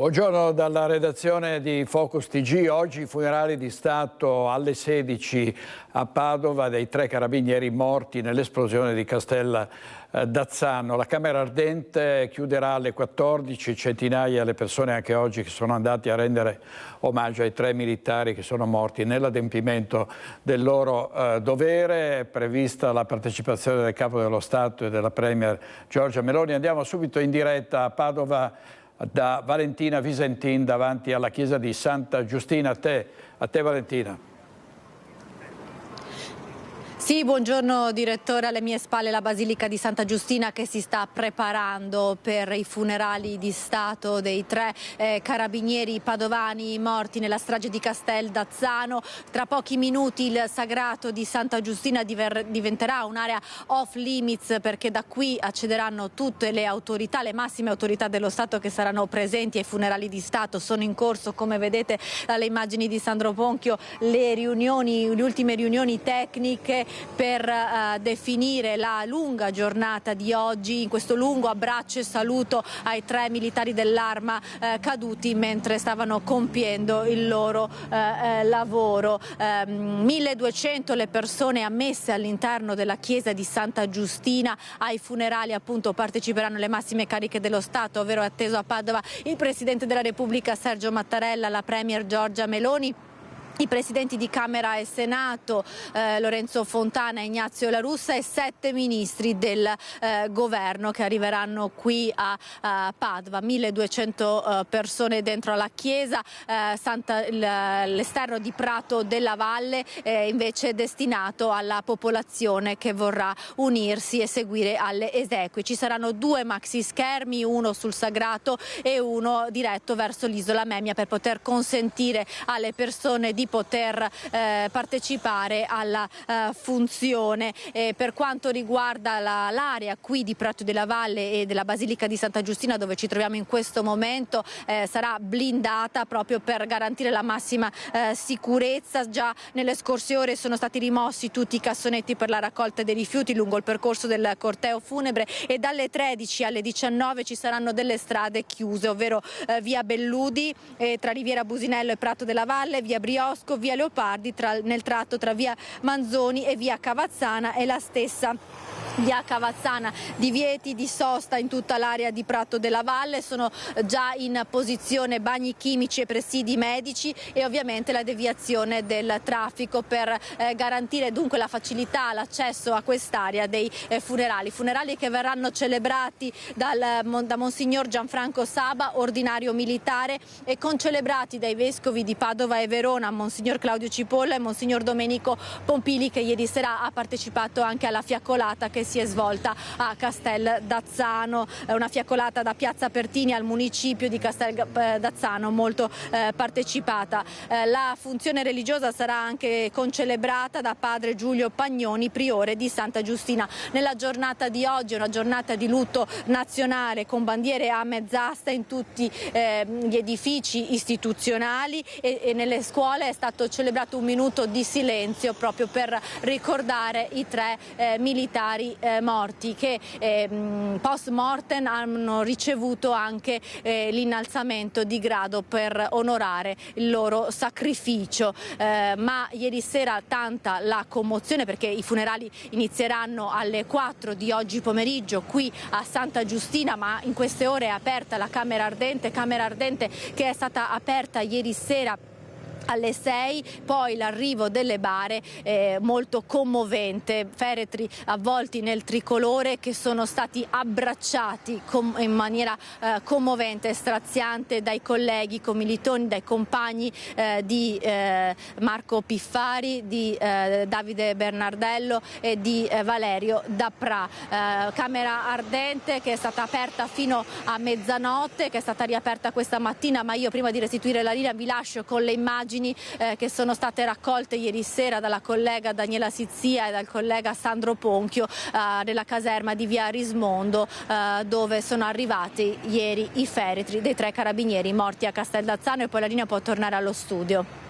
Buongiorno dalla redazione di Focus TG. Oggi i funerali di Stato alle 16 a Padova dei 3 carabinieri morti nell'esplosione di Castel d'Azzano. La Camera Ardente chiuderà alle 14, centinaia le persone anche oggi che sono andati a rendere omaggio ai 3 militari che sono morti nell'adempimento del loro dovere. È prevista la partecipazione del Capo dello Stato e della Premier Giorgia Meloni. Andiamo subito in diretta a Padova da Valentina Visentin davanti alla chiesa di Santa Giustina. A te Valentina. Sì, buongiorno direttore, alle mie spalle la Basilica di Santa Giustina che si sta preparando per i funerali di Stato dei 3 carabinieri padovani morti nella strage di Castel d'Azzano. Tra pochi minuti il sagrato di Santa Giustina diventerà un'area off limits, perché da qui accederanno tutte le autorità, le massime autorità dello Stato che saranno presenti ai funerali di Stato. Sono in corso, come vedete dalle immagini di Sandro Ponchio, le ultime riunioni tecniche per definire la lunga giornata di oggi, in questo lungo abbraccio e saluto ai 3 militari dell'Arma caduti mentre stavano compiendo il loro lavoro. 1200 le persone ammesse all'interno della chiesa di Santa Giustina. Ai funerali appunto parteciperanno le massime cariche dello Stato, ovvero è atteso a Padova il Presidente della Repubblica Sergio Mattarella, la Premier Giorgia Meloni, i presidenti di Camera e Senato Lorenzo Fontana e Ignazio La Russa e 7 ministri del governo che arriveranno qui a Padova. 1200 persone dentro la chiesa, l'esterno di Prato della Valle invece è destinato alla popolazione che vorrà unirsi e seguire alle esequie. Ci saranno 2 maxi schermi, uno sul sagrato e uno diretto verso l'isola Memia, per poter consentire alle persone di poter partecipare alla funzione. Per quanto riguarda l'area qui di Prato della Valle e della Basilica di Santa Giustina, dove ci troviamo in questo momento, sarà blindata proprio per garantire la massima sicurezza. Già nelle scorse ore sono stati rimossi tutti i cassonetti per la raccolta dei rifiuti lungo il percorso del corteo funebre, e dalle 13 alle 19 ci saranno delle strade chiuse, ovvero via Belludi tra Riviera Businello e Prato della Valle, via Briosco, via Leopardi nel tratto tra via Manzoni e via Cavazzana, e la stessa via Cavazzana. Divieti di sosta in tutta l'area di Prato della Valle, sono già in posizione bagni chimici e presidi medici e ovviamente la deviazione del traffico per garantire dunque la facilità all'accesso a quest'area dei funerali che verranno celebrati da Monsignor Gianfranco Saba, ordinario militare, e concelebrati dai vescovi di Padova e Verona, Monsignor Claudio Cipolla e Monsignor Domenico Pompili, che ieri sera ha partecipato anche alla fiaccolata che si è svolta a Castel d'Azzano, una fiaccolata da Piazza Pertini al municipio di Castel d'Azzano molto partecipata. La funzione religiosa sarà anche concelebrata da padre Giulio Pagnoni, priore di Santa Giustina. Nella giornata di oggi è una giornata di lutto nazionale con bandiere a mezz'asta in tutti gli edifici istituzionali, e nelle scuole è stato celebrato un minuto di silenzio proprio per ricordare i 3 militari morti che post mortem hanno ricevuto anche l'innalzamento di grado per onorare il loro sacrificio. Ma ieri sera tanta la commozione, perché i funerali inizieranno alle 4 di oggi pomeriggio qui a Santa Giustina, ma in queste ore è aperta la Camera Ardente che è stata aperta ieri sera alle 6, poi l'arrivo delle bare molto commovente, feretri avvolti nel tricolore che sono stati abbracciati in maniera commovente e straziante dai colleghi commilitoni, dai compagni di Marco Piffari, di Davide Bernardello e di Valerio Daprà. Camera Ardente che è stata aperta fino a mezzanotte, che è stata riaperta questa mattina, ma io prima di restituire la linea vi lascio con le immagini che sono state raccolte ieri sera dalla collega Daniela Sizzia e dal collega Sandro Ponchio nella caserma di via Rismondo, dove sono arrivati ieri i feretri dei 3 carabinieri morti a Castel d'Azzano, e poi la linea può tornare allo studio.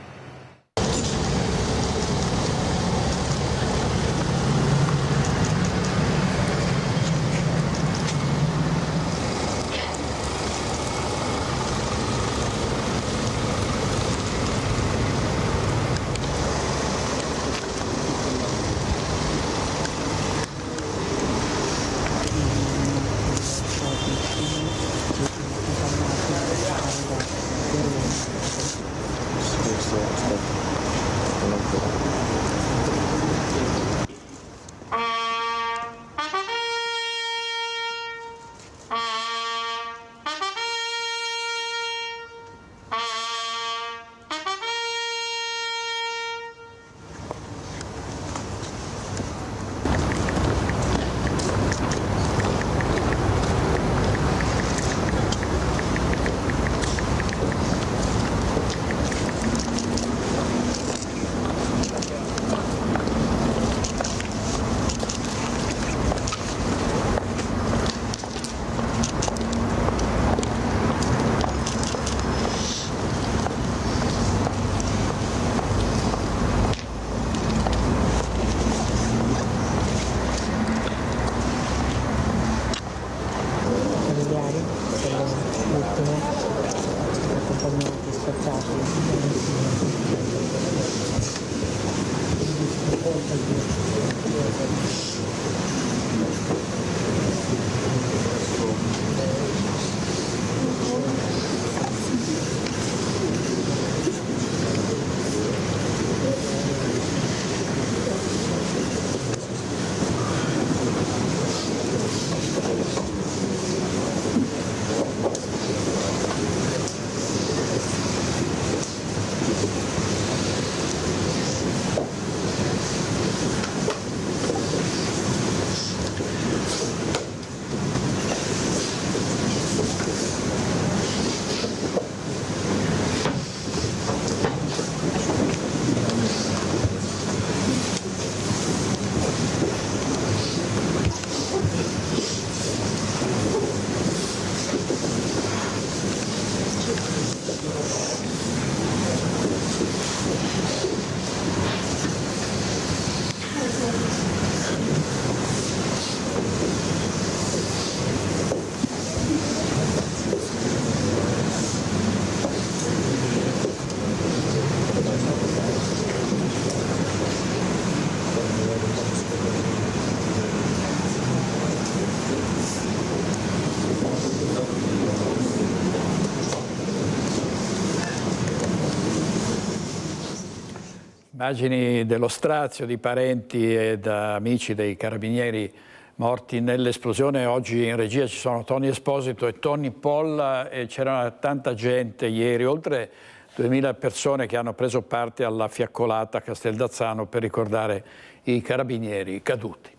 Immagini dello strazio di parenti ed amici dei carabinieri morti nell'esplosione. Oggi in regia ci sono Tony Esposito e Tony Polla e c'era tanta gente ieri, oltre 2000 persone che hanno preso parte alla fiaccolata a Casteldazzano per ricordare i carabinieri caduti.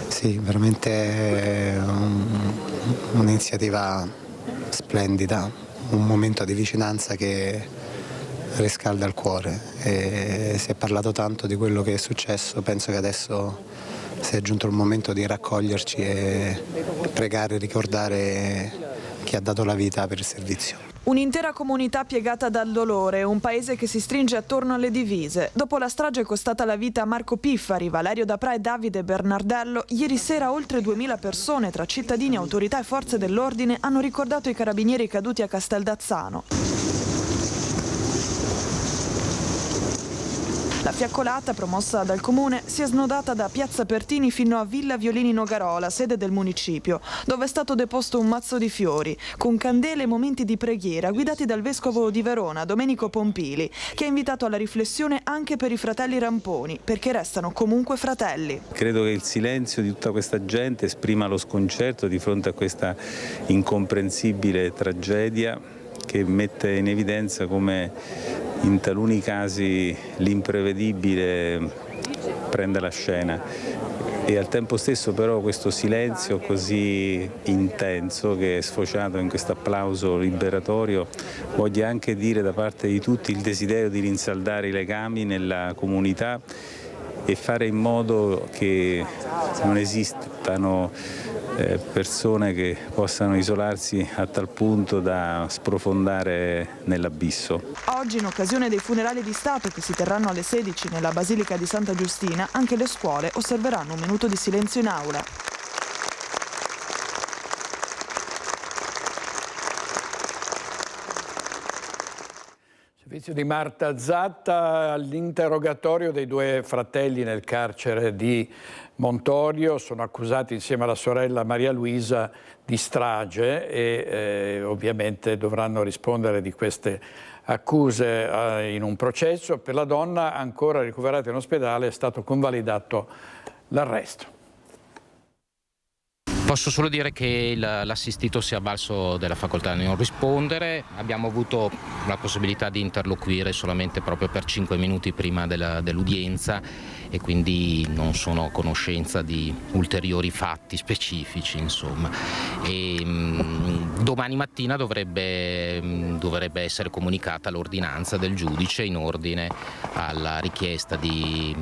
Sì, veramente un'iniziativa splendida, un momento di vicinanza che riscalda il cuore. E si è parlato tanto di quello che è successo, penso che adesso sia giunto il momento di raccoglierci e pregare e ricordare chi ha dato la vita per il servizio. Un'intera comunità piegata dal dolore, un paese che si stringe attorno alle divise. Dopo la strage costata la vita a Marco Piffari, Valerio Dapra e Davide Bernardello, ieri sera oltre 2000 persone, tra cittadini, autorità e forze dell'ordine, hanno ricordato i carabinieri caduti a Casteldazzano. La fiaccolata, promossa dal comune, si è snodata da Piazza Pertini fino a Villa Violini Nogarola, sede del municipio, dove è stato deposto un mazzo di fiori, con candele e momenti di preghiera guidati dal vescovo di Verona, Domenico Pompili, che ha invitato alla riflessione anche per i fratelli Ramponi, perché restano comunque fratelli. Credo che il silenzio di tutta questa gente esprima lo sconcerto di fronte a questa incomprensibile tragedia che mette in evidenza come in taluni casi l'imprevedibile prende la scena e al tempo stesso però questo silenzio così intenso che è sfociato in questo applauso liberatorio voglia anche dire da parte di tutti il desiderio di rinsaldare i legami nella comunità e fare in modo che non esistano persone che possano isolarsi a tal punto da sprofondare nell'abisso. Oggi, in occasione dei funerali di Stato che si terranno alle 16 nella Basilica di Santa Giustina, anche le scuole osserveranno un minuto di silenzio in aula. Servizio di Marta Zatta, all'interrogatorio dei due fratelli nel carcere di Montorio, sono accusati insieme alla sorella Maria Luisa di strage e ovviamente dovranno rispondere di queste accuse in un processo. Per la donna ancora ricoverata in ospedale è stato convalidato l'arresto. Posso solo dire che l'assistito si è avvalso della facoltà di non rispondere. Abbiamo avuto la possibilità di interloquire solamente proprio per 5 minuti prima dell'udienza e quindi non sono a conoscenza di ulteriori fatti specifici, insomma. Domani mattina dovrebbe essere comunicata l'ordinanza del giudice in ordine alla richiesta di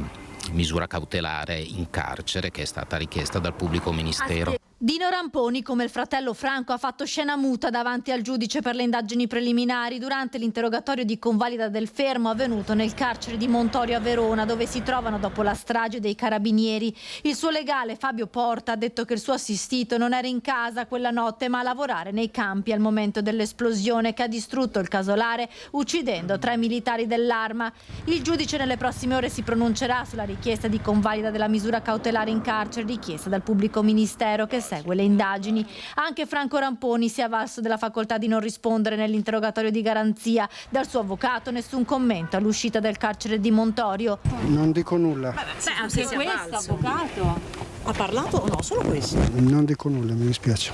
misura cautelare in carcere che è stata richiesta dal pubblico ministero. Dino Ramponi, come il fratello Franco, ha fatto scena muta davanti al giudice per le indagini preliminari durante l'interrogatorio di convalida del fermo avvenuto nel carcere di Montorio a Verona, dove si trovano dopo la strage dei carabinieri. Il suo legale Fabio Porta ha detto che il suo assistito non era in casa quella notte ma a lavorare nei campi al momento dell'esplosione che ha distrutto il casolare uccidendo 3 militari dell'Arma. Il giudice nelle prossime ore si pronuncerà sulla richiesta di convalida della misura cautelare in carcere richiesta dal pubblico ministero che segue le indagini. Anche Franco Ramponi si è avvalso della facoltà di non rispondere nell'interrogatorio di garanzia. Dal suo avvocato nessun commento all'uscita del carcere di Montorio. Non dico nulla. Anche questo, avvocato. Ha parlato o no? Solo questo? Non dico nulla, mi dispiace.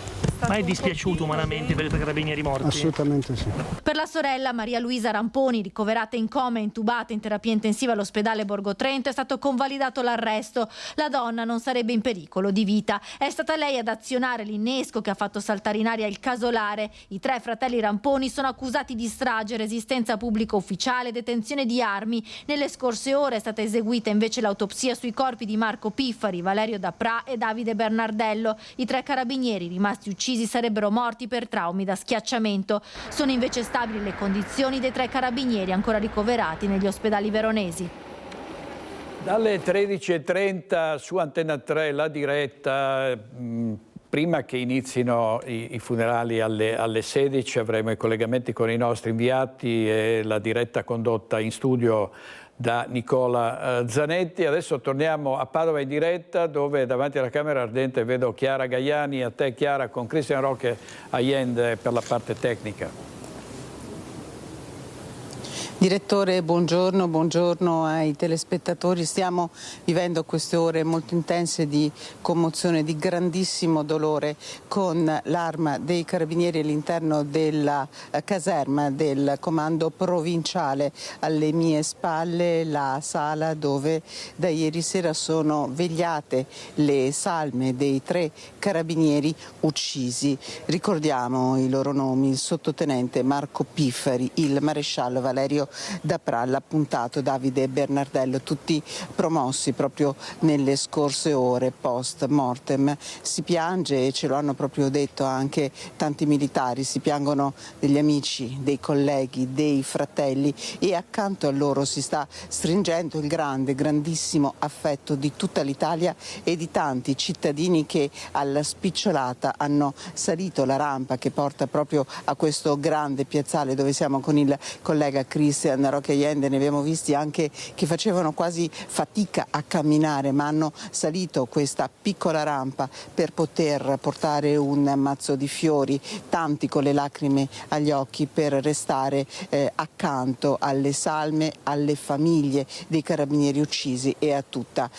Ma è dispiaciuto umanamente per i 3 carabinieri morti? Assolutamente sì. Per la sorella Maria Luisa Ramponi, ricoverata in coma e intubata in terapia intensiva all'ospedale Borgo Trento, è stato convalidato l'arresto. La donna non sarebbe in pericolo di vita. È stata lei ad azionare l'innesco che ha fatto saltare in aria il casolare. I 3 fratelli Ramponi sono accusati di strage, resistenza pubblica ufficiale e detenzione di armi. Nelle scorse ore è stata eseguita invece l'autopsia sui corpi di Marco Piffari, Valerio Dapprà e Davide Bernardello. I 3 carabinieri rimasti uccisi sarebbero morti per traumi da schiacciamento. Sono invece stabili le condizioni dei 3 carabinieri ancora ricoverati negli ospedali veronesi. Dalle 13:30 su Antenna 3 la diretta, prima che inizino i funerali alle 16 avremo i collegamenti con i nostri inviati e la diretta condotta in studio da Nicola Zanetti. Adesso torniamo a Padova in diretta, dove davanti alla Camera Ardente vedo Chiara Gaiani. A te Chiara, con Cristian Roque Allende per la parte tecnica. Direttore, buongiorno ai telespettatori. Stiamo vivendo queste ore molto intense di commozione, di grandissimo dolore, con l'Arma dei Carabinieri all'interno della caserma del comando provinciale. Alle mie spalle la sala dove da ieri sera sono vegliate le salme dei 3 carabinieri uccisi. Ricordiamo i loro nomi: il sottotenente Marco Piffari, il maresciallo Valerio Dapprà, l'appuntato Davide Bernardello, tutti promossi proprio nelle scorse ore post mortem. Si piange, e ce lo hanno proprio detto anche tanti militari, si piangono degli amici, dei colleghi, dei fratelli, e accanto a loro si sta stringendo il grandissimo affetto di tutta l'Italia e di tanti cittadini che alla spicciolata hanno salito la rampa che porta proprio a questo grande piazzale dove siamo con il collega Cristian Roque Allende. Ne abbiamo visti anche che facevano quasi fatica a camminare, ma hanno salito questa piccola rampa per poter portare un mazzo di fiori, tanti con le lacrime agli occhi, per restare accanto alle salme, alle famiglie dei carabinieri uccisi e a tutta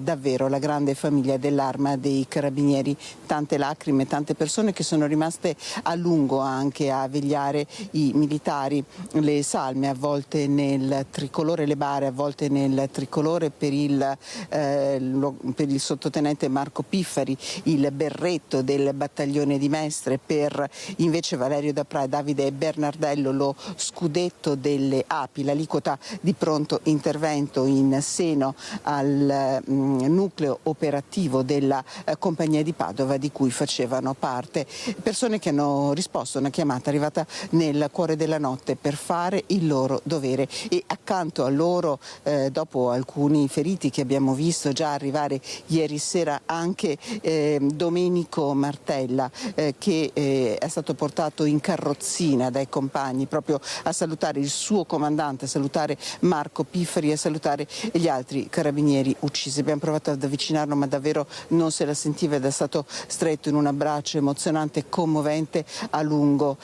davvero la grande famiglia dell'Arma dei Carabinieri. Tante lacrime, tante persone che sono rimaste a lungo anche a vegliare i militari, le salme avvolte nel tricolore, le bare avvolte nel tricolore per il sottotenente Marco Piffari, il berretto del battaglione di Mestre per invece Valerio Dapprà e Davide Bernardello, lo scudetto delle api, l'aliquota di pronto intervento in seno al nucleo operativo della compagnia di Padova di cui facevano parte. Persone che hanno risposto a una chiamata arrivata nel cuore della notte per fare il loro dovere, e accanto a loro, dopo alcuni feriti che abbiamo visto già arrivare ieri sera, anche Domenico Martella, che è stato portato in carrozzina dai compagni proprio a salutare il suo comandante, a salutare Marco Piffari e a salutare gli altri carabinieri uccisi. Abbiamo provato ad avvicinarlo, ma davvero non se la sentiva ed è stato stretto in un abbraccio emozionante e commovente a lungo,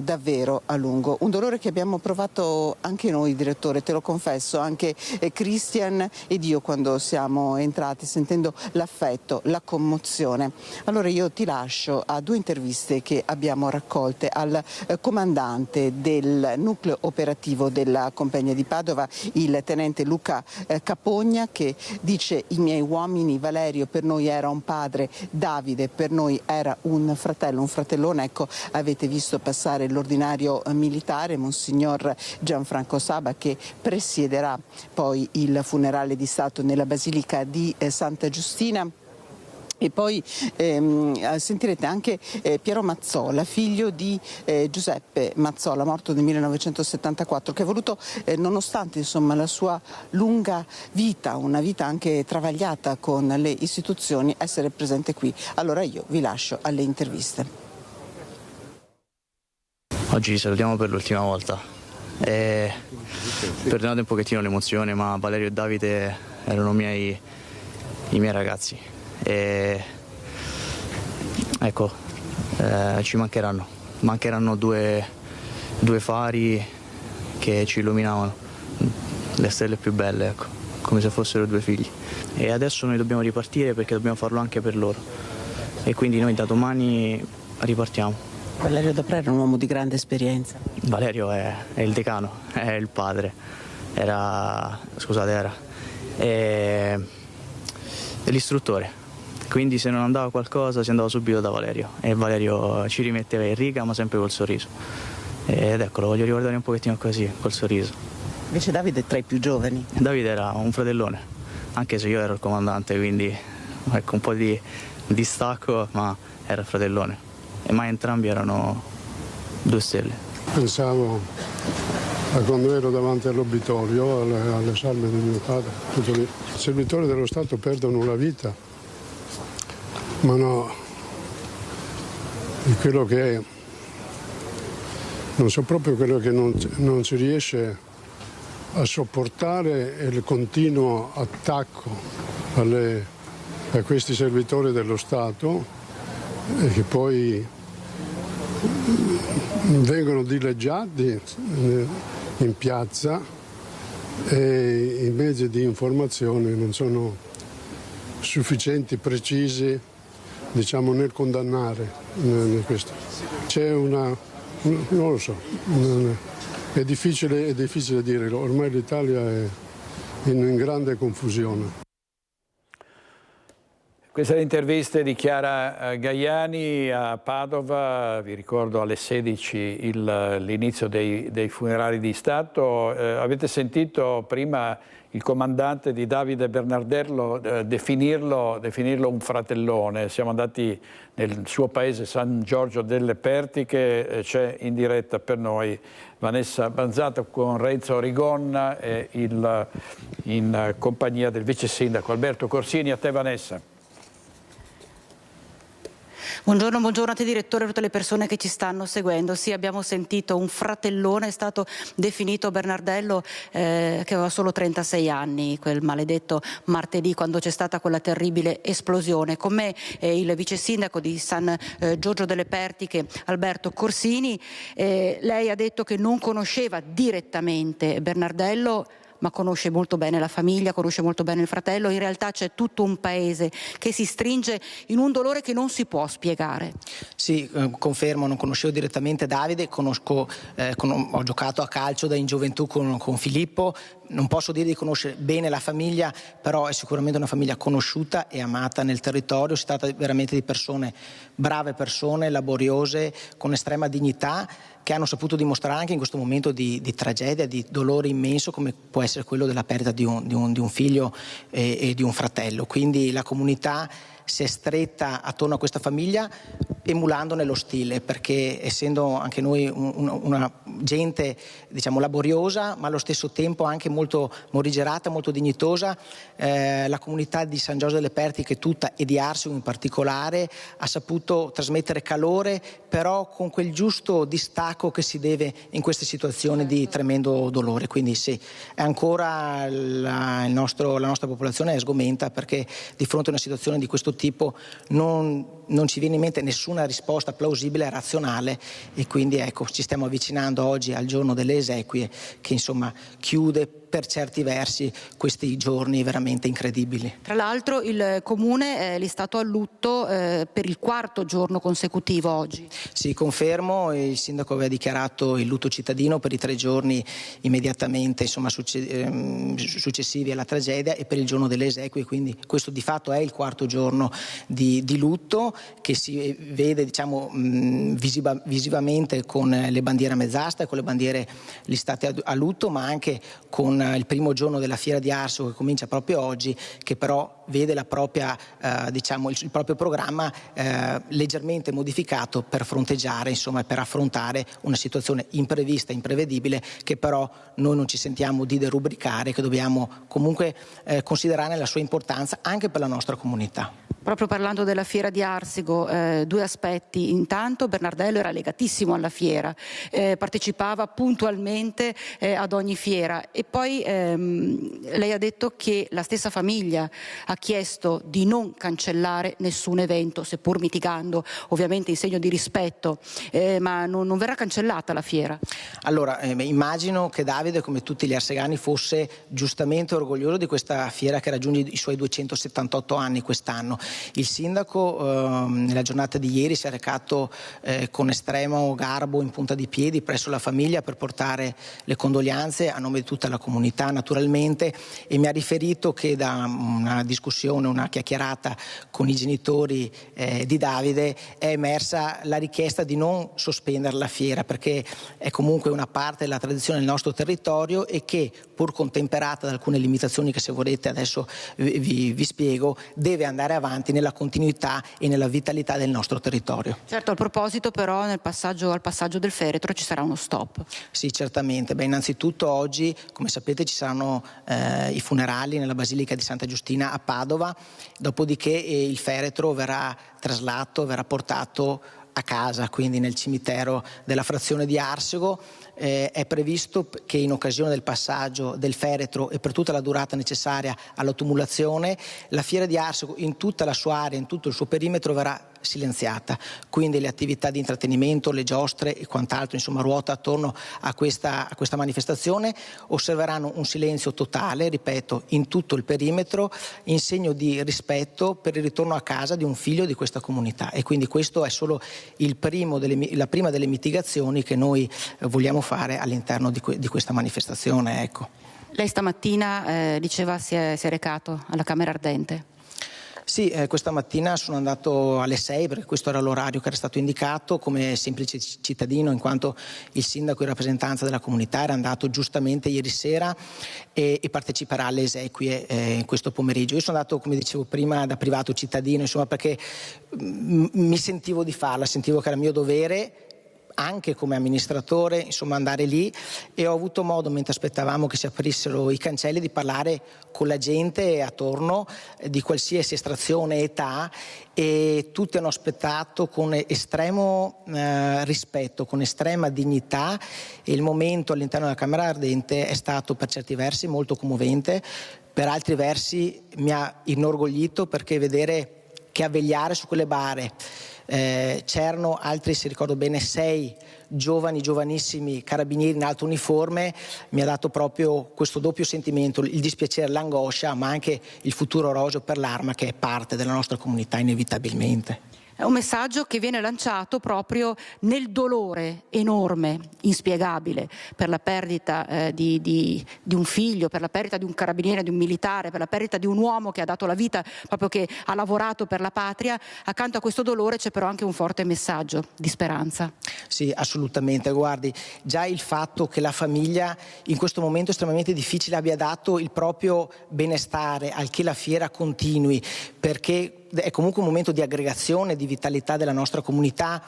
davvero a lungo. Un dolore che abbiamo provato anche noi, direttore, te lo confesso, anche Cristian ed io, quando siamo entrati, sentendo l'affetto, la commozione. Allora io ti lascio a 2 interviste che abbiamo raccolte al comandante del nucleo operativo della compagnia di Padova, il tenente Luca Capogna, che dice: i miei uomini, Valerio per noi era un padre, Davide per noi era un fratello, un fratellone. Ecco, avete visto passare l'ordinario militare, Monsignor Gianfranco Saba, che presiederà poi il funerale di Stato nella Basilica di Santa Giustina. E poi sentirete anche Piero Mazzola, figlio di Giuseppe Mazzola, morto nel 1974, che ha voluto, nonostante insomma la sua lunga vita, una vita anche travagliata con le istituzioni, essere presente qui. Allora io vi lascio alle interviste. Oggi salutiamo per l'ultima volta. Perdonate un pochettino l'emozione, ma Valerio e Davide erano i miei ragazzi. Ecco, ci mancheranno due fari che ci illuminavano, le stelle più belle, ecco, come se fossero due figli. E adesso noi dobbiamo ripartire perché dobbiamo farlo anche per loro, e quindi noi da domani ripartiamo. Valerio D'Apra era un uomo di grande esperienza. Valerio è il decano, è il padre, era l'istruttore. Quindi se non andava qualcosa si andava subito da Valerio, e Valerio ci rimetteva in riga, ma sempre col sorriso. Ed ecco, lo voglio ricordare un pochettino così, col sorriso. Invece Davide è tra i più giovani. Davide era un fratellone, anche se io ero il comandante, quindi ecco, un po' di distacco, ma era il fratellone. Ma entrambi erano 2 stelle. Pensavo a quando ero davanti all'obitorio, alle salme di mio padre, tutto lì. I servitori dello Stato perdono la vita. Ma no, di quello che è, non so proprio quello che non si riesce a sopportare è il continuo attacco a questi servitori dello Stato, che poi vengono dileggiati in piazza e i mezzi di informazione non sono sufficienti, precisi, diciamo, nel condannare questo. C'è non lo so, è difficile dirlo, ormai l'Italia è in grande confusione. Queste le interviste di Chiara Gaiani a Padova, vi ricordo alle 16 l'inizio dei funerali di Stato. Avete sentito prima il comandante di Davide Bernardello definirlo un fratellone. Siamo andati nel suo paese San Giorgio delle Pertiche, c'è in diretta per noi Vanessa Banzato con Renzo Rigonna in compagnia del vice sindaco Alberto Corsini. A te Vanessa. Buongiorno a te direttore e a tutte le persone che ci stanno seguendo. Sì, abbiamo sentito un fratellone, è stato definito Bernardello, che aveva solo 36 anni, quel maledetto martedì quando c'è stata quella terribile esplosione. Con me il vice sindaco di San Giorgio delle Pertiche, Alberto Corsini. Lei ha detto che non conosceva direttamente Bernardello, ma conosce molto bene la famiglia, conosce molto bene il fratello. In realtà c'è tutto un paese che si stringe in un dolore che non si può spiegare. Sì, confermo, non conoscevo direttamente Davide, ho giocato a calcio in gioventù con Filippo. Non posso dire di conoscere bene la famiglia, però è sicuramente una famiglia conosciuta e amata nel territorio. Si tratta veramente di persone, brave persone, laboriose, con estrema dignità, che hanno saputo dimostrare anche in questo momento di tragedia, di dolore immenso, come può essere quello della perdita di un figlio e di un fratello. Quindi la comunità si è stretta attorno a questa famiglia emulandone lo stile, perché essendo anche noi una gente, diciamo, laboriosa, ma allo stesso tempo anche molto morigerata, molto dignitosa, la comunità di San Giorgio delle Pertiche tutta e di Arsio in particolare ha saputo trasmettere calore, però con quel giusto distacco che si deve in queste situazioni di tremendo dolore. Quindi sì, è ancora la nostra popolazione è sgomenta, perché di fronte a una situazione di questo tipo non ci viene in mente nessuna risposta plausibile e razionale, e quindi ecco, ci stiamo avvicinando oggi al giorno delle esequie, che insomma chiude per certi versi questi giorni veramente incredibili. Tra l'altro il Comune è listato a lutto per il 4º giorno consecutivo oggi. Sì, confermo, il Sindaco aveva dichiarato il lutto cittadino per i 3 giorni immediatamente successivi alla tragedia e per il giorno delle esequie, quindi questo di fatto è il 4º giorno di lutto, che si vede, diciamo, visivamente con le bandiere a mezz'asta e con le bandiere listate a lutto, ma anche con il primo giorno della fiera di Arsio, che comincia proprio oggi, che però vede la propria, il proprio programma leggermente modificato per fronteggiare, insomma, per affrontare una situazione imprevista, imprevedibile, che però noi non ci sentiamo di derubricare, che dobbiamo comunque considerare la sua importanza anche per la nostra comunità. Proprio parlando della fiera di Arsigo, due aspetti. Intanto Bernardello era legatissimo alla fiera, partecipava puntualmente ad ogni fiera, e poi lei ha detto che la stessa famiglia ha chiesto di non cancellare nessun evento, seppur mitigando ovviamente in segno di rispetto, ma non verrà cancellata la fiera. Allora, immagino che Davide, come tutti gli arsegani, fosse giustamente orgoglioso di questa fiera che raggiunge i suoi 278 anni quest'anno. Il sindaco nella giornata di ieri si è recato con estremo garbo in punta di piedi presso la famiglia per portare le condoglianze a nome di tutta la comunità, naturalmente, e mi ha riferito che da una discussione, una chiacchierata con i genitori di Davide è emersa la richiesta di non sospendere la fiera, perché è comunque una parte della tradizione del nostro territorio e che, pur contemperata da alcune limitazioni che, se volete, adesso vi spiego, deve andare avanti nella continuità e nella vitalità del nostro territorio. Certo, al proposito però al passaggio del feretro ci sarà uno stop. Sì, certamente. Innanzitutto oggi, come sapete, ci saranno i funerali nella Basilica di Santa Giustina a Padova, dopodiché il feretro verrà traslato, verrà portato a casa, quindi nel cimitero della frazione di Arsigo. È previsto che in occasione del passaggio del feretro e per tutta la durata necessaria alla tumulazione, la fiera di Arsigo in tutta la sua area, in tutto il suo perimetro, verrà silenziata, quindi le attività di intrattenimento, le giostre e quant'altro, insomma, ruota attorno a questa manifestazione, osserveranno un silenzio totale, ripeto, in tutto il perimetro, in segno di rispetto per il ritorno a casa di un figlio di questa comunità. E quindi questo è solo la prima delle mitigazioni che noi vogliamo fare all'interno di questa manifestazione. Ecco. Lei stamattina diceva si è recato alla Camera Ardente. Sì, questa mattina sono andato alle 6 perché questo era l'orario che era stato indicato come semplice cittadino, in quanto il sindaco in rappresentanza della comunità era andato giustamente ieri sera e parteciperà alle esequie questo pomeriggio. Io sono andato, come dicevo prima, da privato cittadino, insomma, perché mi sentivo di farla, sentivo che era mio dovere, anche come amministratore, insomma, andare lì, e ho avuto modo, mentre aspettavamo che si aprissero i cancelli, di parlare con la gente attorno di qualsiasi estrazione e età, e tutti hanno aspettato con estremo rispetto, con estrema dignità, e il momento all'interno della Camera Ardente è stato per certi versi molto commovente, per altri versi mi ha inorgoglito, perché vedere che a vegliare su quelle bare c'erano altri, se ricordo bene, 6 giovanissimi carabinieri in alto uniforme, mi ha dato proprio questo doppio sentimento, il dispiacere, l'angoscia, ma anche il futuro roseo per l'Arma, che è parte della nostra comunità inevitabilmente. È un messaggio che viene lanciato proprio nel dolore enorme, inspiegabile, per la perdita di un figlio, per la perdita di un carabiniere, di un militare, per la perdita di un uomo che ha dato la vita, proprio che ha lavorato per la patria. Accanto a questo dolore c'è però anche un forte messaggio di speranza. Sì, assolutamente. Guardi, già il fatto che la famiglia in questo momento estremamente difficile abbia dato il proprio benestare al che la fiera continui, perché è comunque un momento di aggregazione, di vitalità della nostra comunità,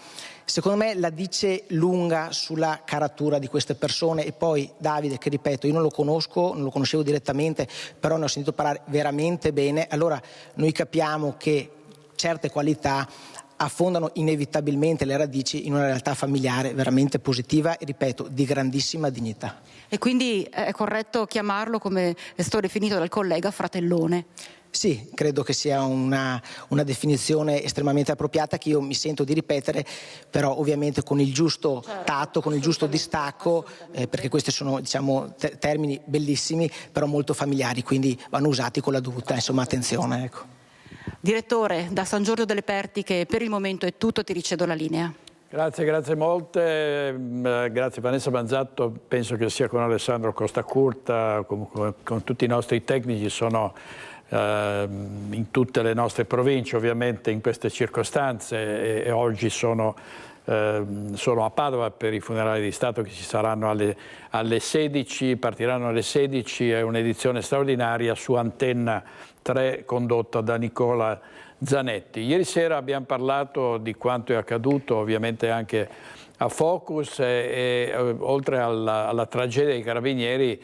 secondo me la dice lunga sulla caratura di queste persone. E poi Davide, che ripeto, io non lo conoscevo direttamente, però ne ho sentito parlare veramente bene. Allora noi capiamo che certe qualità affondano inevitabilmente le radici in una realtà familiare veramente positiva e, ripeto, di grandissima dignità. E quindi è corretto chiamarlo, come è stato definito dal collega, fratellone? Sì, credo che sia una definizione estremamente appropriata, che io mi sento di ripetere, però ovviamente con il giusto tatto, con il giusto distacco, perché questi sono, diciamo, termini bellissimi, però molto familiari, quindi vanno usati con la dovuta, insomma, attenzione. Ecco. Direttore, da San Giorgio delle Pertiche per il momento è tutto, ti ricevo la linea. Grazie molte, grazie Vanessa Manzatto, penso che sia con Alessandro Costacurta, comunque con tutti i nostri tecnici, sono in tutte le nostre province ovviamente in queste circostanze, e oggi sono sono a Padova per i funerali di Stato che ci saranno alle 16, partiranno alle 16, è un'edizione straordinaria su Antenna 3 condotta da Nicola Zanetti. Ieri sera abbiamo parlato di quanto è accaduto ovviamente anche a Focus e oltre alla tragedia dei Carabinieri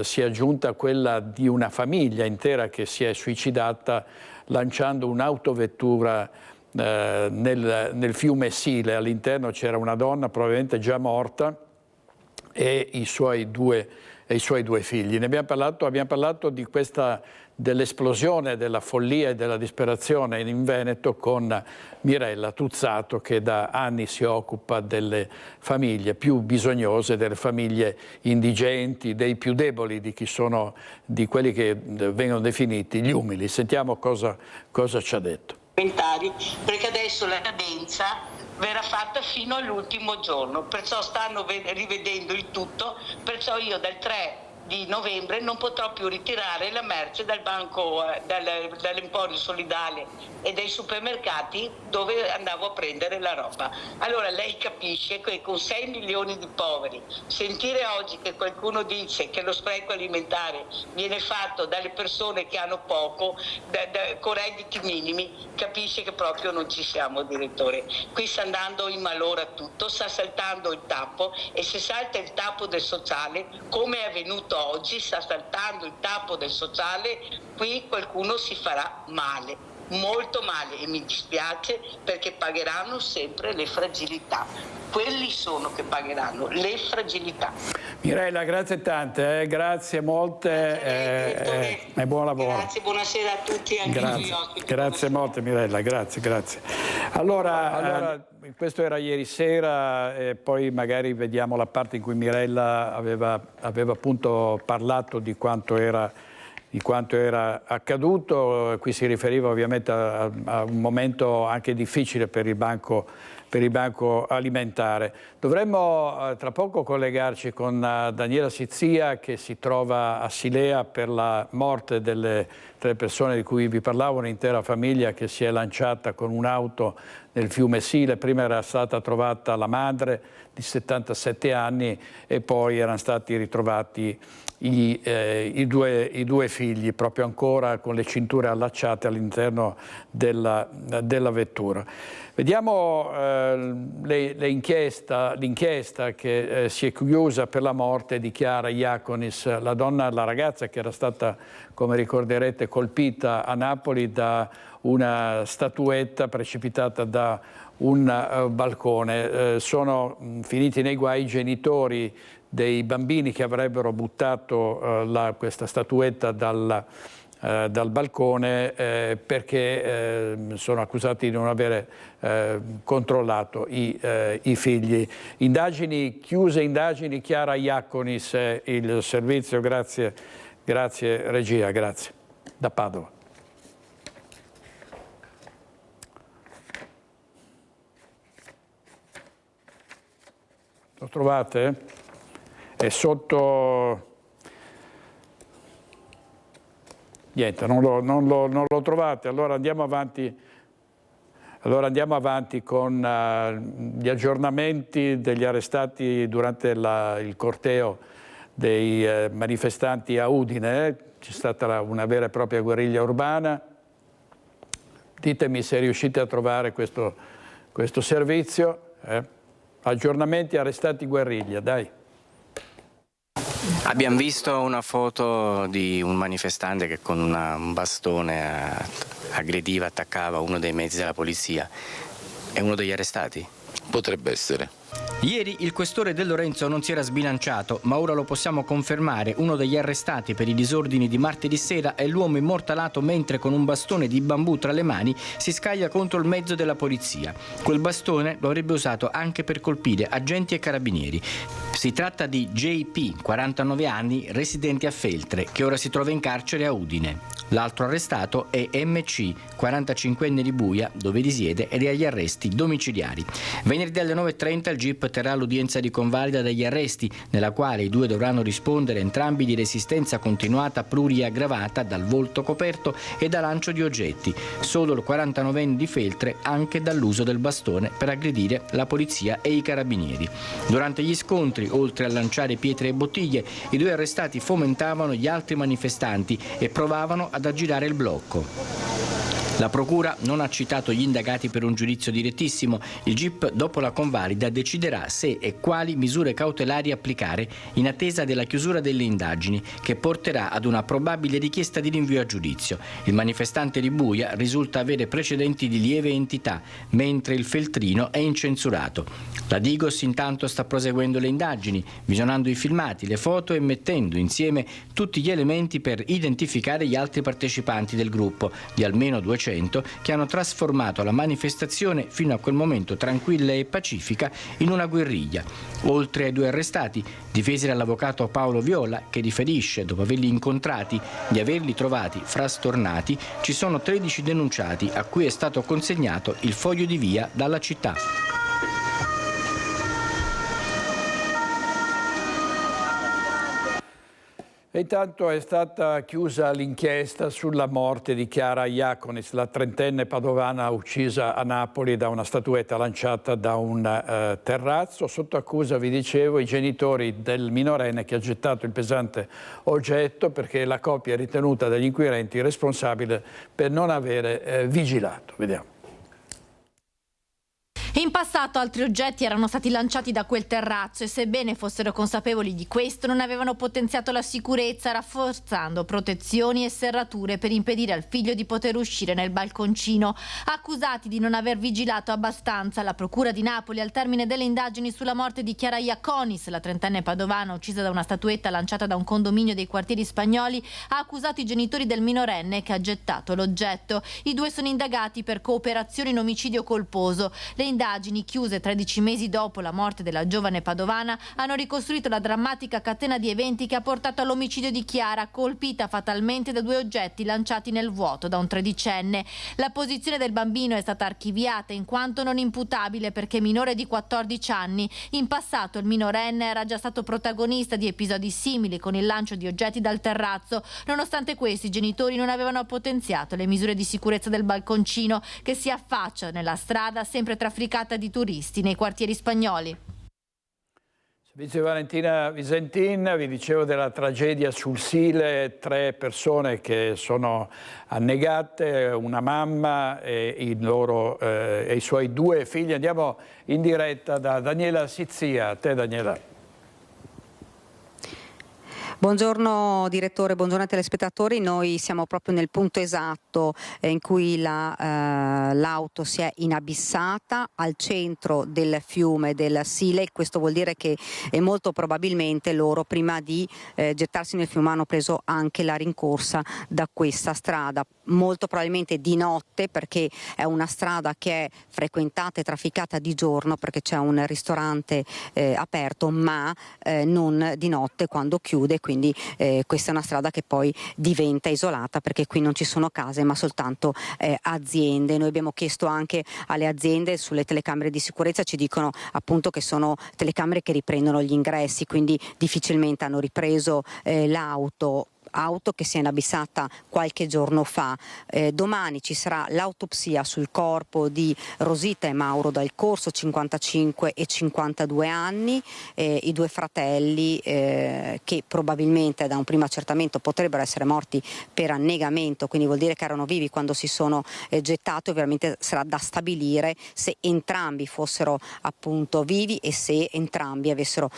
si è aggiunta quella di una famiglia intera che si è suicidata lanciando un'autovettura nel fiume Sile. All'interno c'era una donna probabilmente già morta e i suoi due figli. Ne abbiamo parlato di dell'esplosione, della follia e della disperazione in Veneto con Mirella Tuzzato, che da anni si occupa delle famiglie più bisognose, delle famiglie indigenti, dei più deboli, di quelli che vengono definiti gli umili. Sentiamo cosa ci ha detto. Perché adesso la cadenza verrà fatta fino all'ultimo giorno, perciò stanno rivedendo il tutto, perciò io dal 3 di novembre non potrò più ritirare la merce dal banco, dall'Emporio Solidale e dai supermercati dove andavo a prendere la roba. Allora lei capisce che con 6 milioni di poveri, sentire oggi che qualcuno dice che lo spreco alimentare viene fatto dalle persone che hanno poco, con redditi minimi, capisce che proprio non ci siamo, direttore. Qui sta andando in malora tutto, sta saltando il tappo, e se salta il tappo del sociale, come è avvenuto oggi, sta saltando il tappo del sociale, qui qualcuno si farà male, molto male, e mi dispiace perché pagheranno sempre le fragilità. Quelli sono che pagheranno le fragilità. Mirella, grazie tante, grazie molte e buon lavoro. Grazie, buonasera a tutti, anche agli ospiti. Grazie molte Mirella, grazie. Allora, questo era ieri sera e poi magari vediamo la parte in cui Mirella aveva appunto parlato di quanto era accaduto. Qui si riferiva ovviamente a un momento anche difficile per il banco alimentare. Dovremmo tra poco collegarci con Daniela Sizia, che si trova a Silea per la morte delle 3 persone di cui vi parlavo, un'intera famiglia che si è lanciata con un'auto nel fiume Sile. Prima era stata trovata la madre di 77 anni e poi erano stati ritrovati i due figli, proprio ancora con le cinture allacciate all'interno della vettura. Vediamo l'inchiesta che si è chiusa per la morte di Chiara Iaconis, la ragazza che era stata, come ricorderete, colpita a Napoli da una statuetta precipitata da un balcone. Sono finiti nei guai i genitori dei bambini che avrebbero buttato questa statuetta dal balcone perché sono accusati di non avere controllato i figli. Chiuse, Chiara Iaconis, il servizio, grazie regia, grazie, da Padova. Lo trovate? È sotto... Niente, non lo trovate, allora andiamo avanti con gli aggiornamenti degli arrestati durante il corteo dei manifestanti a Udine. C'è stata una vera e propria guerriglia urbana. Ditemi se riuscite a trovare questo servizio. Aggiornamenti, arrestati, guerriglia, dai. Abbiamo visto una foto di un manifestante che con un bastone aggrediva, attaccava uno dei mezzi della polizia. È uno degli arrestati? Potrebbe essere. Ieri il questore De Lorenzo non si era sbilanciato, ma ora lo possiamo confermare. Uno degli arrestati per i disordini di martedì sera è l'uomo immortalato mentre con un bastone di bambù tra le mani si scaglia contro il mezzo della polizia. Quel bastone lo avrebbe usato anche per colpire agenti e carabinieri. Si tratta di JP, 49 anni, residente a Feltre, che ora si trova in carcere a Udine. L'altro arrestato è MC, 45enne di Buia, dove risiede ed è agli arresti domiciliari. Venerdì alle 9:30 il GIP terrà l'udienza di convalida degli arresti, nella quale i due dovranno rispondere entrambi di resistenza continuata pluriaggravata dal volto coperto e da lancio di oggetti. Solo il 49enne di Feltre anche dall'uso del bastone per aggredire la polizia e i carabinieri. Durante gli scontri, oltre a lanciare pietre e bottiglie, i due arrestati fomentavano gli altri manifestanti e provavano ad aggirare il blocco. La procura non ha citato gli indagati per un giudizio direttissimo. Il GIP, dopo la convalida, deciderà se e quali misure cautelari applicare in attesa della chiusura delle indagini, che porterà ad una probabile richiesta di rinvio a giudizio. Il manifestante di Buia risulta avere precedenti di lieve entità, mentre il feltrino è incensurato. La Digos intanto sta proseguendo le indagini, visionando i filmati, le foto e mettendo insieme tutti gli elementi per identificare gli altri partecipanti del gruppo, di almeno 200, che hanno trasformato la manifestazione, fino a quel momento tranquilla e pacifica, in una guerriglia. Oltre ai due arrestati, difesi dall'avvocato Paolo Viola, che riferisce, dopo averli incontrati, di averli trovati frastornati, ci sono 13 denunciati a cui è stato consegnato il foglio di via dalla città. E intanto è stata chiusa l'inchiesta sulla morte di Chiara Iaconis, la trentenne padovana uccisa a Napoli da una statuetta lanciata da un terrazzo. Sotto accusa, vi dicevo, i genitori del minorenne che ha gettato il pesante oggetto, perché la coppia è ritenuta dagli inquirenti responsabile per non avere vigilato. Vediamo. In passato altri oggetti erano stati lanciati da quel terrazzo e, sebbene fossero consapevoli di questo, non avevano potenziato la sicurezza, rafforzando protezioni e serrature per impedire al figlio di poter uscire nel balconcino. Accusati di non aver vigilato abbastanza, la Procura di Napoli, al termine delle indagini sulla morte di Chiara Iaconis, la trentenne padovana uccisa da una statuetta lanciata da un condominio dei quartieri spagnoli, ha accusato i genitori del minorenne che ha gettato l'oggetto. I due sono indagati per cooperazione in omicidio colposo. Le indagini, chiuse 13 mesi dopo la morte della giovane padovana, hanno ricostruito la drammatica catena di eventi che ha portato all'omicidio di Chiara, colpita fatalmente da due oggetti lanciati nel vuoto da un tredicenne. La posizione del bambino è stata archiviata in quanto non imputabile perché minore di 14 anni. In passato il minorenne era già stato protagonista di episodi simili con il lancio di oggetti dal terrazzo. Nonostante questo, i genitori non avevano potenziato le misure di sicurezza del balconcino, che si affaccia nella strada sempre trafficata di turisti nei quartieri spagnoli. Servizio Valentina Visentin, vi dicevo della tragedia sul Sile, 3 persone che sono annegate, una mamma e i suoi 2 figli. Andiamo in diretta da Daniela Sizia. A te, Daniela. Buongiorno direttore, buongiorno ai telespettatori. Noi siamo proprio nel punto esatto in cui l'auto si è inabissata al centro del fiume del Sile. Questo vuol dire che molto probabilmente loro, prima di gettarsi nel fiume, hanno preso anche la rincorsa da questa strada, molto probabilmente di notte, perché è una strada che è frequentata e trafficata di giorno perché c'è un ristorante aperto, ma non di notte quando chiude. Quindi questa è una strada che poi diventa isolata, perché qui non ci sono case ma soltanto aziende. Noi abbiamo chiesto anche alle aziende sulle telecamere di sicurezza, ci dicono appunto che sono telecamere che riprendono gli ingressi, quindi difficilmente hanno ripreso l'auto che si è inabissata qualche giorno fa. Domani ci sarà l'autopsia sul corpo di Rosita e Mauro Dal Corso, 55 e 52 anni, i 2 fratelli che probabilmente da un primo accertamento potrebbero essere morti per annegamento, quindi vuol dire che erano vivi quando si sono gettati. Ovviamente sarà da stabilire se entrambi fossero appunto vivi e se entrambi avessero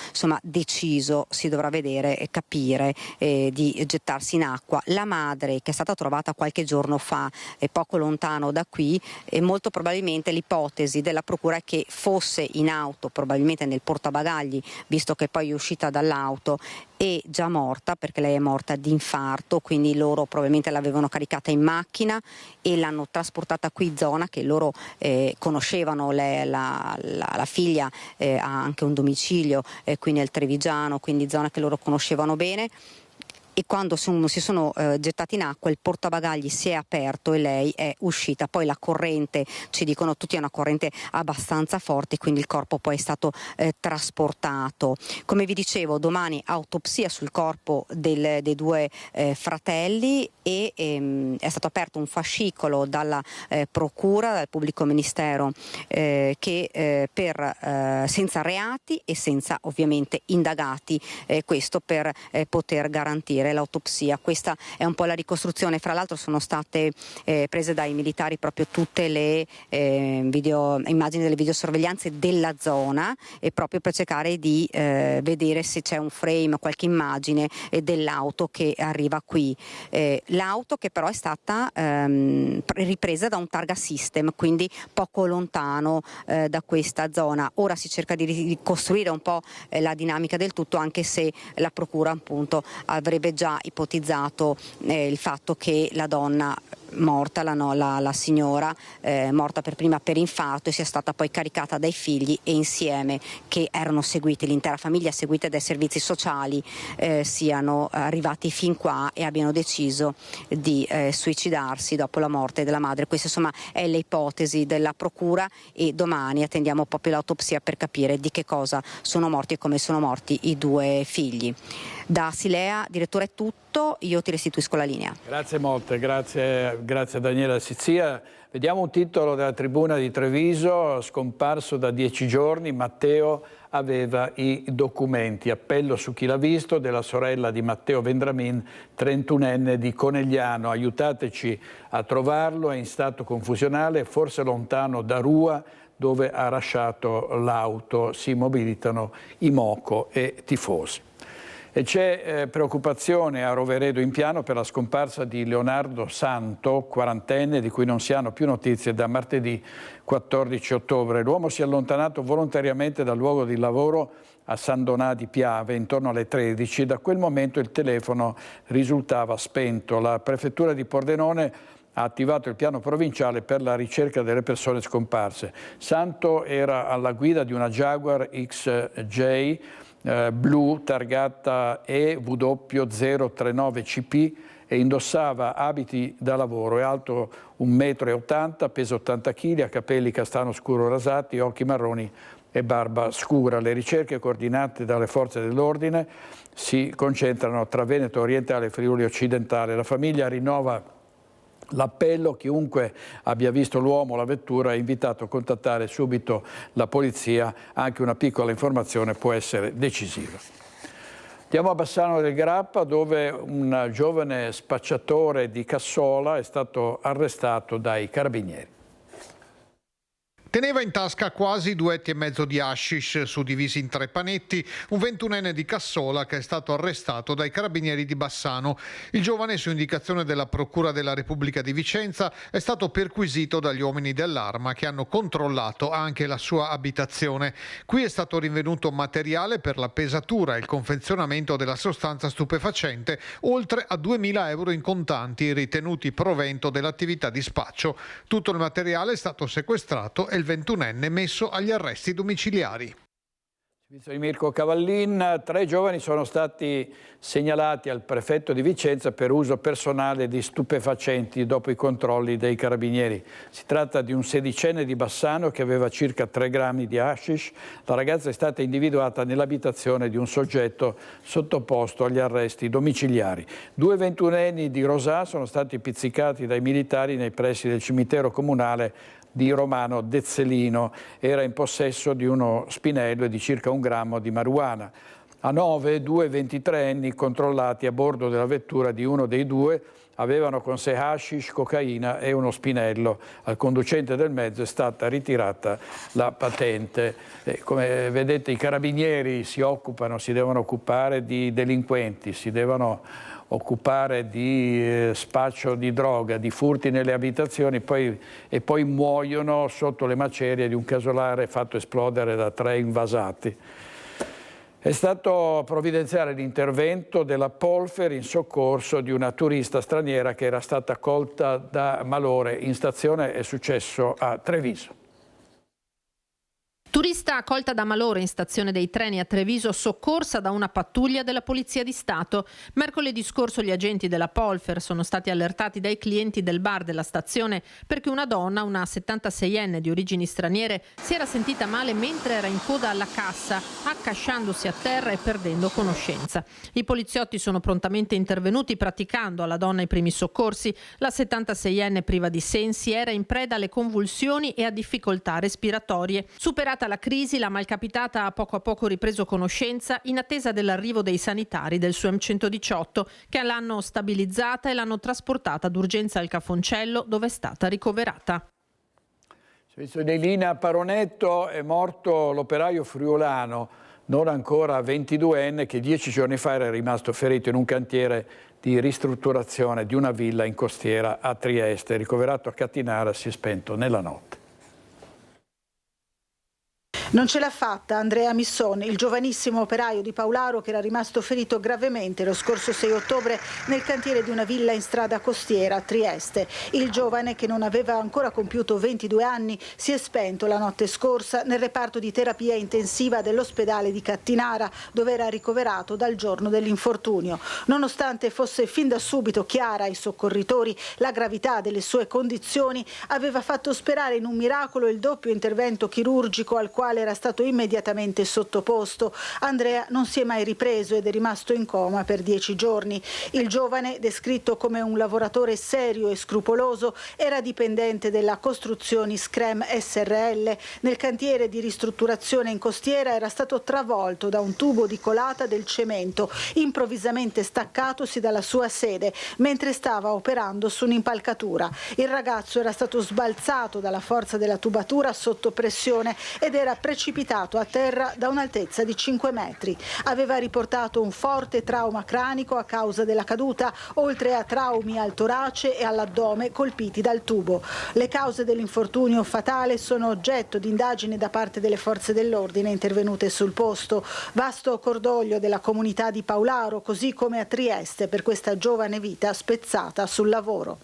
deciso, si dovrà vedere e capire, di gettarsi in acqua. La madre, che è stata trovata qualche giorno fa poco lontano da qui, e molto probabilmente l'ipotesi della procura è che fosse in auto, probabilmente nel portabagagli, visto che poi è uscita dall'auto, è già morta, perché lei è morta di infarto, quindi loro probabilmente l'avevano caricata in macchina e l'hanno trasportata qui in zona che loro conoscevano. La figlia ha anche un domicilio qui nel Trevigiano, quindi zona che loro conoscevano bene. e quando si sono gettati in acqua il portabagagli si è aperto e lei è uscita. Poi la corrente, ci dicono tutti, è una corrente abbastanza forte, quindi il corpo poi è stato trasportato. Come vi dicevo, domani autopsia sul corpo dei due fratelli e è stato aperto un fascicolo dalla procura, dal pubblico ministero che senza reati e senza ovviamente indagati, questo per poter garantire l'autopsia. Questa è un po' la ricostruzione. Fra l'altro sono state prese dai militari proprio tutte le immagini delle videosorveglianze della zona, e proprio per cercare di vedere se c'è un frame, qualche immagine dell'auto che arriva qui. L'auto che però è stata ripresa da un targa system, quindi poco lontano da questa zona. Ora si cerca di ricostruire un po' la dinamica del tutto, anche se la procura appunto avrebbe già ipotizzato il fatto che la donna morta, la signora morta per prima per infarto, e sia stata poi caricata dai figli, e insieme, che erano seguiti, l'intera famiglia seguita dai servizi sociali, siano arrivati fin qua e abbiano deciso di suicidarsi dopo la morte della madre. Questa insomma è l'ipotesi della procura, e domani attendiamo proprio l'autopsia per capire di che cosa sono morti e come sono morti i due figli. Da Silea, direttore, è tutto, io ti restituisco la linea. Grazie molte, grazie Daniela Sizia. Vediamo un titolo della Tribuna di Treviso: scomparso da 10 giorni, Matteo aveva i documenti. Appello su chi l'ha visto, della sorella di Matteo Vendramin, 31enne di Conegliano. Aiutateci a trovarlo, è in stato confusionale, forse lontano da Rua, dove ha lasciato l'auto. Si mobilitano i moco e tifosi. E c'è preoccupazione a Roveredo in Piano per la scomparsa di Leonardo Santo, 40enne, di cui non si hanno più notizie da martedì 14 ottobre. L'uomo si è allontanato volontariamente dal luogo di lavoro a San Donà di Piave intorno alle 13. Da quel momento il telefono risultava spento. La prefettura di Pordenone ha attivato il piano provinciale per la ricerca delle persone scomparse. Santo era alla guida di una Jaguar XJ blu targata EW039CP e indossava abiti da lavoro. È alto 1,80 m, pesa 80 kg, ha capelli castano scuro rasati, occhi marroni e barba scura. Le ricerche coordinate dalle forze dell'ordine si concentrano tra Veneto Orientale e Friuli Occidentale. La famiglia rinnova l'appello: chiunque abbia visto l'uomo o la vettura è invitato a contattare subito la polizia, anche una piccola informazione può essere decisiva. Andiamo a Bassano del Grappa, dove un giovane spacciatore di cassola è stato arrestato dai carabinieri. Teneva in tasca quasi 2,5 etti di hashish suddivisi in 3 panetti, un 21enne di Cassola che è stato arrestato dai carabinieri di Bassano. Il giovane, su indicazione della Procura della Repubblica di Vicenza, è stato perquisito dagli uomini dell'Arma che hanno controllato anche la sua abitazione. Qui è stato rinvenuto materiale per la pesatura e il confezionamento della sostanza stupefacente, oltre a 2.000 euro in contanti ritenuti provento dell'attività di spaccio. Tutto il materiale è stato sequestrato e il 21enne messo agli arresti domiciliari. Di Mirko Cavallin, 3 giovani sono stati segnalati al prefetto di Vicenza per uso personale di stupefacenti dopo i controlli dei carabinieri. Si tratta di un 16enne di Bassano che aveva circa 3 grammi di hashish. La ragazza è stata individuata nell'abitazione di un soggetto sottoposto agli arresti domiciliari. 2 ventunenni di Rosà sono stati pizzicati dai militari nei pressi del cimitero comunale di Romano Dezzelino. Era in possesso di uno spinello e di circa 1 grammo di marijuana. A 9, 2 23enni controllati a bordo della vettura di uno dei due avevano con sé hashish, cocaina e uno spinello. Al conducente del mezzo è stata ritirata la patente. Come vedete, i carabinieri si devono occupare di delinquenti, si devono occupare di spaccio di droga, di furti nelle abitazioni e poi muoiono sotto le macerie di un casolare fatto esplodere da 3 invasati. È stato provvidenziale l'intervento della Polfer in soccorso di una turista straniera che era stata colta da malore in stazione. È successo a Treviso. Motorista colta da malore in stazione dei treni a Treviso, soccorsa da una pattuglia della Polizia di Stato. Mercoledì scorso gli agenti della Polfer sono stati allertati dai clienti del bar della stazione perché una donna, una 76enne di origini straniere, si era sentita male mentre era in coda alla cassa, accasciandosi a terra e perdendo conoscenza. I poliziotti sono prontamente intervenuti praticando alla donna i primi soccorsi. La 76enne priva di sensi era in preda alle convulsioni e a difficoltà respiratorie. Superata la crisi, la malcapitata ha poco a poco ripreso conoscenza in attesa dell'arrivo dei sanitari del SUEM 118 che l'hanno stabilizzata e l'hanno trasportata d'urgenza al Cafoncello dove è stata ricoverata. Servizio di linea Paronetto, è morto l'operaio friulano, non ancora 22enne, che 10 giorni fa era rimasto ferito in un cantiere di ristrutturazione di una villa in costiera a Trieste. Ricoverato a Cattinara, si è spento nella notte. Non ce l'ha fatta Andrea Misson, il giovanissimo operaio di Paolaro che era rimasto ferito gravemente lo scorso 6 ottobre nel cantiere di una villa in strada costiera a Trieste. Il giovane, che non aveva ancora compiuto 22 anni, si è spento la notte scorsa nel reparto di terapia intensiva dell'ospedale di Cattinara, dove era ricoverato dal giorno dell'infortunio. Nonostante fosse fin da subito chiara ai soccorritori la gravità delle sue condizioni, aveva fatto sperare in un miracolo il doppio intervento chirurgico al quale era stato immediatamente sottoposto. Andrea non si è mai ripreso ed è rimasto in coma per 10 giorni. Il giovane, descritto come un lavoratore serio e scrupoloso, era dipendente della Costruzioni Screm SRL. Nel cantiere di ristrutturazione in costiera era stato travolto da un tubo di colata del cemento, improvvisamente staccatosi dalla sua sede mentre stava operando su un'impalcatura. Il ragazzo era stato sbalzato dalla forza della tubatura sotto pressione ed era precipitato a terra da un'altezza di 5 metri. Aveva riportato un forte trauma cranico a causa della caduta, oltre a traumi al torace e all'addome colpiti dal tubo. Le cause dell'infortunio fatale sono oggetto di indagini da parte delle forze dell'ordine intervenute sul posto. Vasto cordoglio della comunità di Paolaro, così come a Trieste, per questa giovane vita spezzata sul lavoro.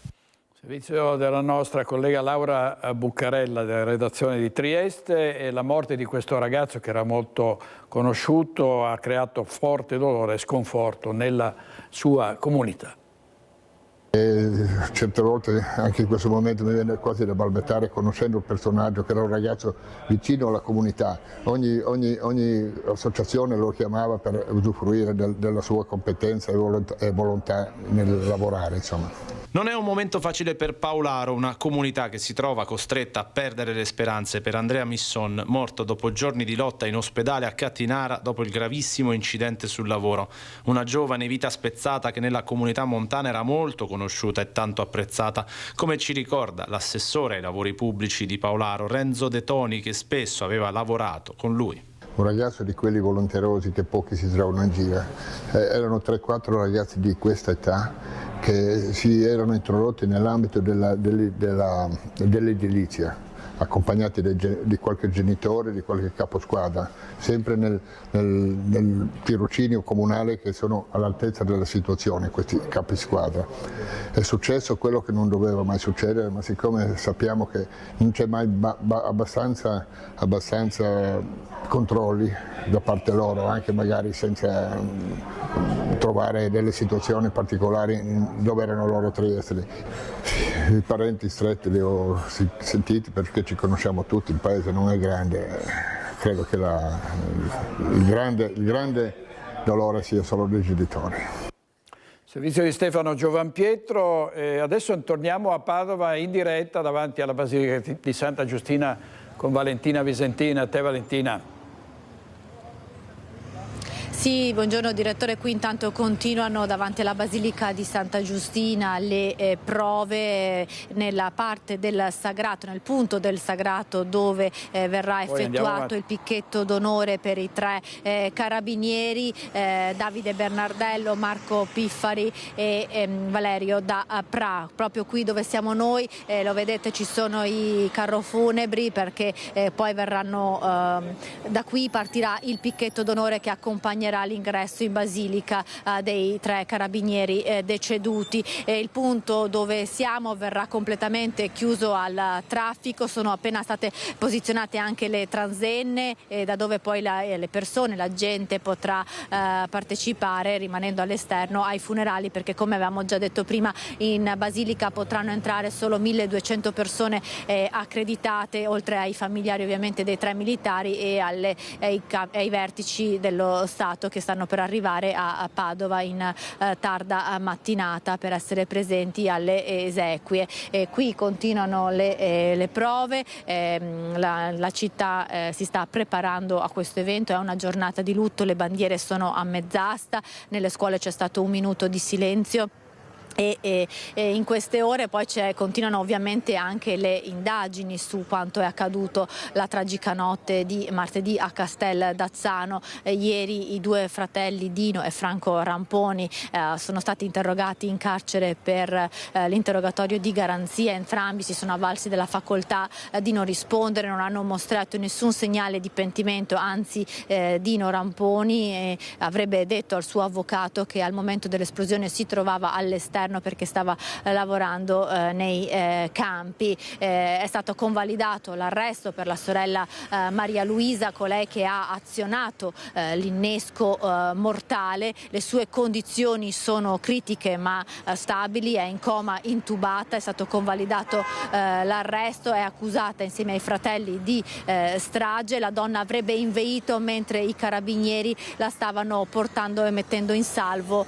Servizio della nostra collega Laura Buccarella della redazione di Trieste. E la morte di questo ragazzo, che era molto conosciuto, ha creato forte dolore e sconforto nella sua comunità. Certe volte anche in questo momento mi viene quasi da balbettare, conoscendo il personaggio che era un ragazzo vicino alla comunità. Ogni associazione lo chiamava per usufruire della sua competenza e volontà nel lavorare, insomma. Non è un momento facile per Paolaro, una comunità che si trova costretta a perdere le speranze per Andrea Misson, morto dopo giorni di lotta in ospedale a Cattinara dopo il gravissimo incidente sul lavoro. Una giovane vita spezzata che nella comunità montana era molto conosciuta e tanto apprezzata, come ci ricorda l'assessore ai lavori pubblici di Paolaro, Renzo De Toni, che spesso aveva lavorato con lui. Un ragazzo di quelli volonterosi che pochi si trovano in giro. Erano 3-4 ragazzi di questa età che si erano introdotti nell'ambito dell'edilizia, accompagnati di qualche genitore, di qualche caposquadra, sempre nel tirocinio comunale, che sono all'altezza della situazione questi capisquadra. È successo quello che non doveva mai succedere, ma siccome sappiamo che non c'è mai abbastanza controlli da parte loro, anche magari senza trovare delle situazioni particolari dove erano loro Trieste. I parenti stretti li ho sentiti perché ci conosciamo tutti, il paese non è grande, credo che il grande dolore sia solo dei genitori. Servizio di Stefano Giovanpietro. Adesso torniamo a Padova in diretta davanti alla Basilica di Santa Giustina con Valentina Visentina. A te, Valentina. Sì, buongiorno direttore, qui intanto continuano davanti alla Basilica di Santa Giustina le prove nella parte del sagrato, nel punto del sagrato dove verrà effettuato il picchetto d'onore per i 3 carabinieri, Davide Bernardello, Marco Piffari e Valerio da Pra. Proprio qui dove siamo noi, lo vedete, ci sono i carrofunebri perché poi verranno, da qui partirà il picchetto d'onore che accompagnerà segnerà l'ingresso in basilica dei 3 carabinieri deceduti. Il punto dove siamo verrà completamente chiuso al traffico, sono appena state posizionate anche le transenne da dove poi le persone, la gente potrà partecipare rimanendo all'esterno ai funerali, perché come avevamo già detto prima in basilica potranno entrare solo 1200 persone accreditate, oltre ai familiari ovviamente dei 3 militari e ai vertici dello Stato che stanno per arrivare a Padova in tarda mattinata per essere presenti alle esequie. Qui continuano le prove, la città si sta preparando a questo evento, è una giornata di lutto, le bandiere sono a mezz'asta, nelle scuole c'è stato un minuto di silenzio. E in queste ore poi continuano ovviamente anche le indagini su quanto è accaduto la tragica notte di martedì a Casteld'Azzano. Ieri i 2 fratelli Dino e Franco Ramponi sono stati interrogati in carcere per l'interrogatorio di garanzia. Entrambi si sono avvalsi della facoltà di non rispondere, non hanno mostrato nessun segnale di pentimento, anzi Dino Ramponi avrebbe detto al suo avvocato che al momento dell'esplosione si trovava all'esterno perché stava lavorando nei campi. È stato convalidato l'arresto per la sorella Maria Luisa, colei che ha azionato l'innesco mortale. Le sue condizioni sono critiche ma stabili, è in coma intubata, è stato convalidato l'arresto, è accusata insieme ai fratelli di strage. La donna avrebbe inveito mentre i carabinieri la stavano portando e mettendo in salvo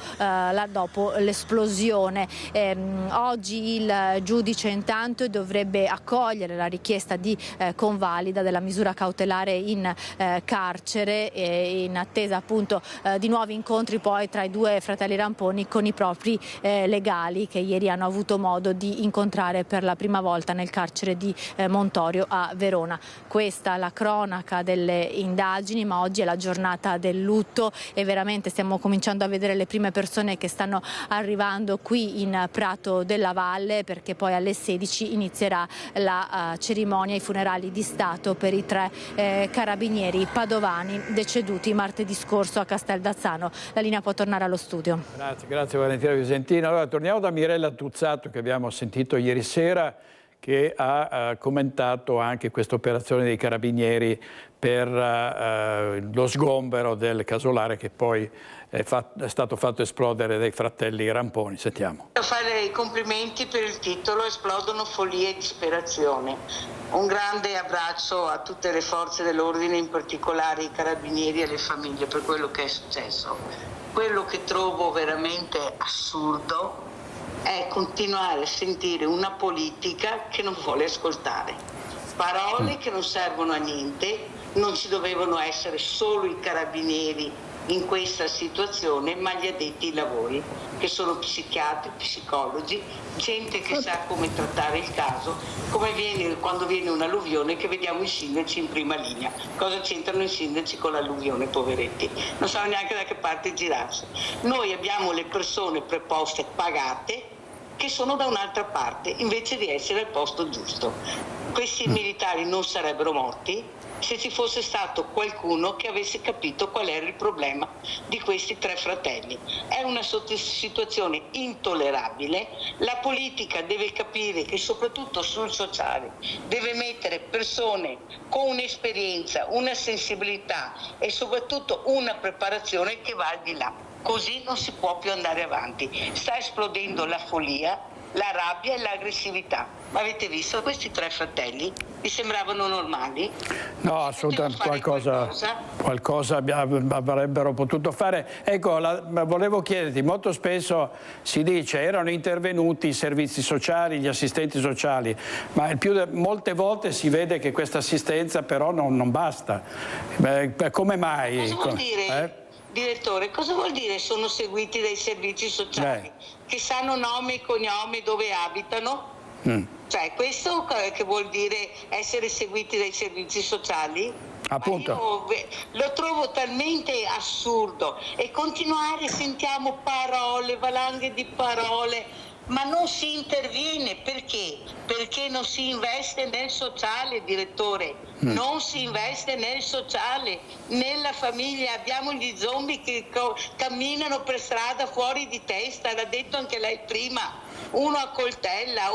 dopo l'esplosione. Oggi il giudice intanto dovrebbe accogliere la richiesta di convalida della misura cautelare in carcere in attesa appunto di nuovi incontri poi tra i 2 fratelli Ramponi con i propri legali, che ieri hanno avuto modo di incontrare per la prima volta nel carcere di Montorio a Verona. Questa la cronaca delle indagini, ma oggi è la giornata del lutto e veramente stiamo cominciando a vedere le prime persone che stanno arrivando qui in Prato della Valle, perché poi alle 16 inizierà la cerimonia, i funerali di Stato per i 3 carabinieri padovani deceduti martedì scorso a Casteld'Azzano. La linea può tornare allo studio. Grazie Valentina Visentino. Allora torniamo da Mirella Tuzzato, che abbiamo sentito ieri sera, che ha commentato anche questa operazione dei carabinieri per lo sgombero del casolare che poi è stato fatto esplodere dai fratelli Ramponi. Sentiamo. Fare i complimenti per il titolo Esplodono follie e disperazione. Un grande abbraccio a tutte le forze dell'ordine, in particolare i carabinieri e le famiglie, per quello che è successo. Quello che trovo veramente assurdo è continuare a sentire una politica che non vuole ascoltare. Parole che non servono a niente, non ci dovevano essere solo i carabinieri in questa situazione, ma gli addetti ai lavori, che sono psichiatri, psicologi, gente che sa come trattare il caso, come viene quando viene un'alluvione, che vediamo i sindaci in prima linea. Cosa c'entrano i sindaci con l'alluvione, poveretti? Non sanno neanche da che parte girarsi. Noi abbiamo le persone preposte, pagate, che sono da un'altra parte, invece di essere al posto giusto. Questi militari non sarebbero morti se ci fosse stato qualcuno che avesse capito qual era il problema di questi 3 fratelli. È una situazione intollerabile. La politica deve capire che soprattutto sul sociale deve mettere persone con un'esperienza, una sensibilità e soprattutto una preparazione che va al di là. Così non si può più andare avanti. Sta esplodendo la follia, la rabbia e l'aggressività. Ma avete visto questi 3 fratelli? Vi sembravano normali? No, assolutamente qualcosa avrebbero potuto fare. Ecco, volevo chiederti, molto spesso si dice erano intervenuti i servizi sociali, gli assistenti sociali, ma molte volte si vede che questa assistenza però non basta. Come mai? Cosa vuol dire? Direttore, cosa vuol dire sono seguiti dai servizi sociali? Che sanno nome e cognome, dove abitano? Cioè, questo che vuol dire essere seguiti dai servizi sociali? Appunto. Io lo trovo talmente assurdo, e continuare, sentiamo parole, valanghe di parole. ma non si interviene. Perché? Perché non si investe nel sociale, direttore, non si investe nel sociale, nella famiglia. Abbiamo gli zombie che camminano per strada fuori di testa, l'ha detto anche lei prima. Uno a coltella,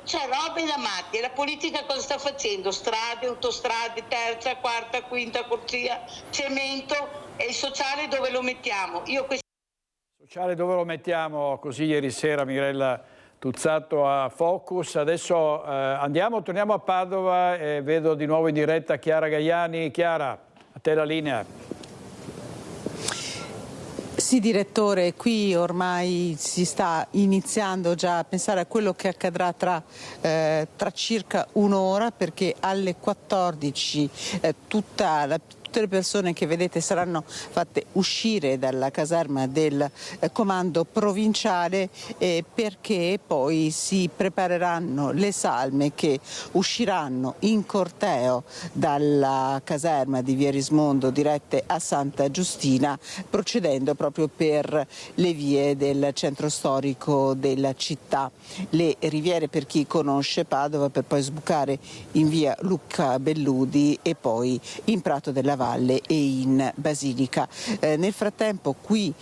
cioè robe da matti. E la politica cosa sta facendo? Strade, autostrade, terza, quarta, quinta corsia, cemento. E il sociale dove lo mettiamo? Sociale dove lo mettiamo? Così ieri sera Mirella Tuzzato a Focus. Adesso torniamo a Padova e vedo di nuovo in diretta Chiara Gaiani. Chiara, a te la linea. Sì, direttore, qui ormai si sta iniziando già a pensare a quello che accadrà tra circa un'ora, perché alle 14 tutte le persone che vedete saranno fatte uscire dalla caserma del comando provinciale, perché poi si prepareranno le salme che usciranno in corteo dalla caserma di Via Rismondo dirette a Santa Giustina, procedendo proprio per le vie del centro storico della città. Le riviere, per chi conosce Padova, per poi sbucare in via Luca Belludi e poi in Prato della Valle e in Basilica. Nel frattempo qui,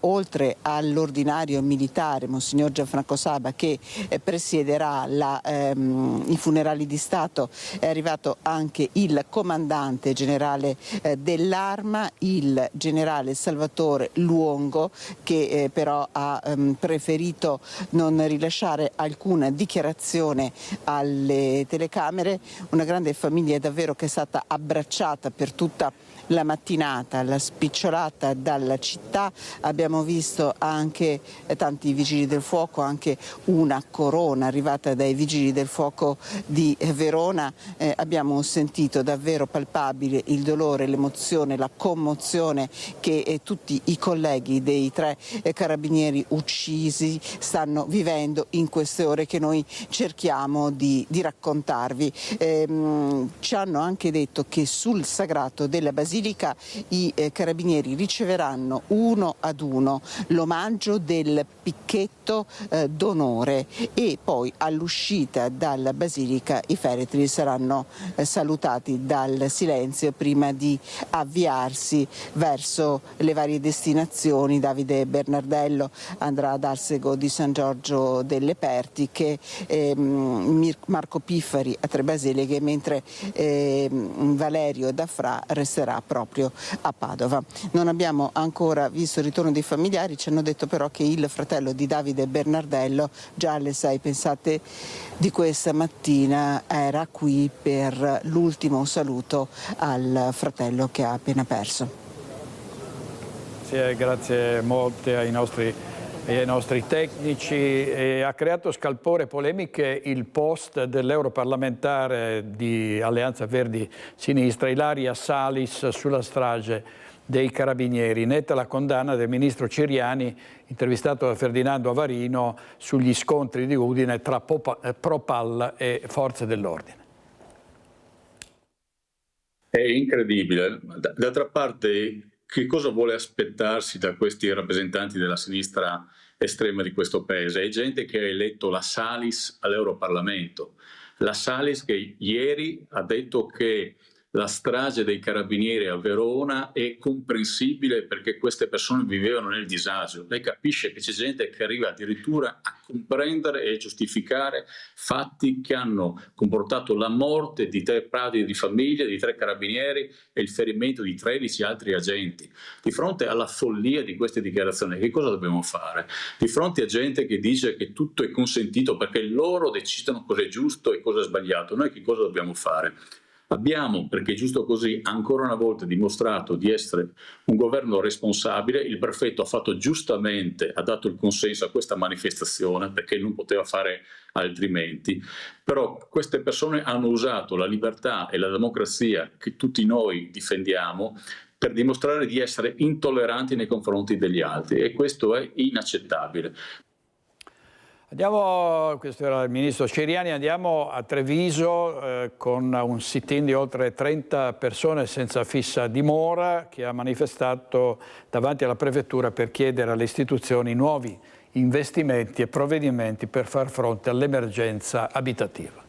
oltre all'ordinario militare Monsignor Gianfranco Saba, che presiederà i funerali di Stato, è arrivato anche il comandante generale dell'Arma, il generale Salvatore Luongo, che però ha preferito non rilasciare alcuna dichiarazione alle telecamere. Una grande famiglia davvero che è stata abbracciata per tutta la mattinata, la spicciolata dalla città. Abbiamo visto anche tanti vigili del fuoco, anche una corona arrivata dai vigili del fuoco di Verona. Abbiamo sentito davvero palpabile il dolore, l'emozione, la commozione che tutti i colleghi dei 3 carabinieri uccisi stanno vivendo in queste ore che noi cerchiamo di raccontarvi. Ci hanno anche detto che sul sagrato della Basilica i carabinieri riceveranno uno ad uno l'omaggio del picchetto d'onore, e poi all'uscita dalla Basilica i feretri saranno salutati dal silenzio prima di avviarsi verso le varie destinazioni. Davide Bernardello andrà ad Arsego di San Giorgio delle Pertiche, Marco Piffari a Tre Basiliche, mentre Valerio D'Affra resterà proprio a Padova. Non abbiamo ancora visto il ritorno dei familiari, ci hanno detto però che il fratello di Davide Bernardello già alle 6, pensate, di questa mattina era qui per l'ultimo saluto al fratello che ha appena perso. Grazie molte ai nostri tecnici. Ha creato scalpore e polemiche il post dell'europarlamentare di Alleanza Verdi Sinistra Ilaria Salis sulla strage dei carabinieri. Netta la condanna del ministro Ciriani, intervistato da Ferdinando Avarino, sugli scontri di Udine tra Pro-Pal e forze dell'ordine. È incredibile. D'altra parte, che cosa vuole aspettarsi da questi rappresentanti della sinistra estrema di questo paese? È gente che ha eletto la Salis all'Europarlamento. La Salis che ieri ha detto che la strage dei carabinieri a Verona è comprensibile perché queste persone vivevano nel disagio. Lei capisce che c'è gente che arriva addirittura a comprendere e giustificare fatti che hanno comportato la morte di 3 padri di famiglia, di 3 carabinieri e il ferimento di 13 altri agenti. Di fronte alla follia di queste dichiarazioni, che cosa dobbiamo fare? Di fronte a gente che dice che tutto è consentito perché loro decidono cosa è giusto e cosa è sbagliato, noi che cosa dobbiamo fare? Abbiamo, perché è giusto così, ancora una volta dimostrato di essere un governo responsabile. Il prefetto ha fatto giustamente, ha dato il consenso a questa manifestazione perché non poteva fare altrimenti, però queste persone hanno usato la libertà e la democrazia che tutti noi difendiamo per dimostrare di essere intolleranti nei confronti degli altri, e questo è inaccettabile. Questo era il ministro Ciriani, andiamo a Treviso con un sit-in di oltre 30 persone senza fissa dimora che ha manifestato davanti alla prefettura per chiedere alle istituzioni nuovi investimenti e provvedimenti per far fronte all'emergenza abitativa.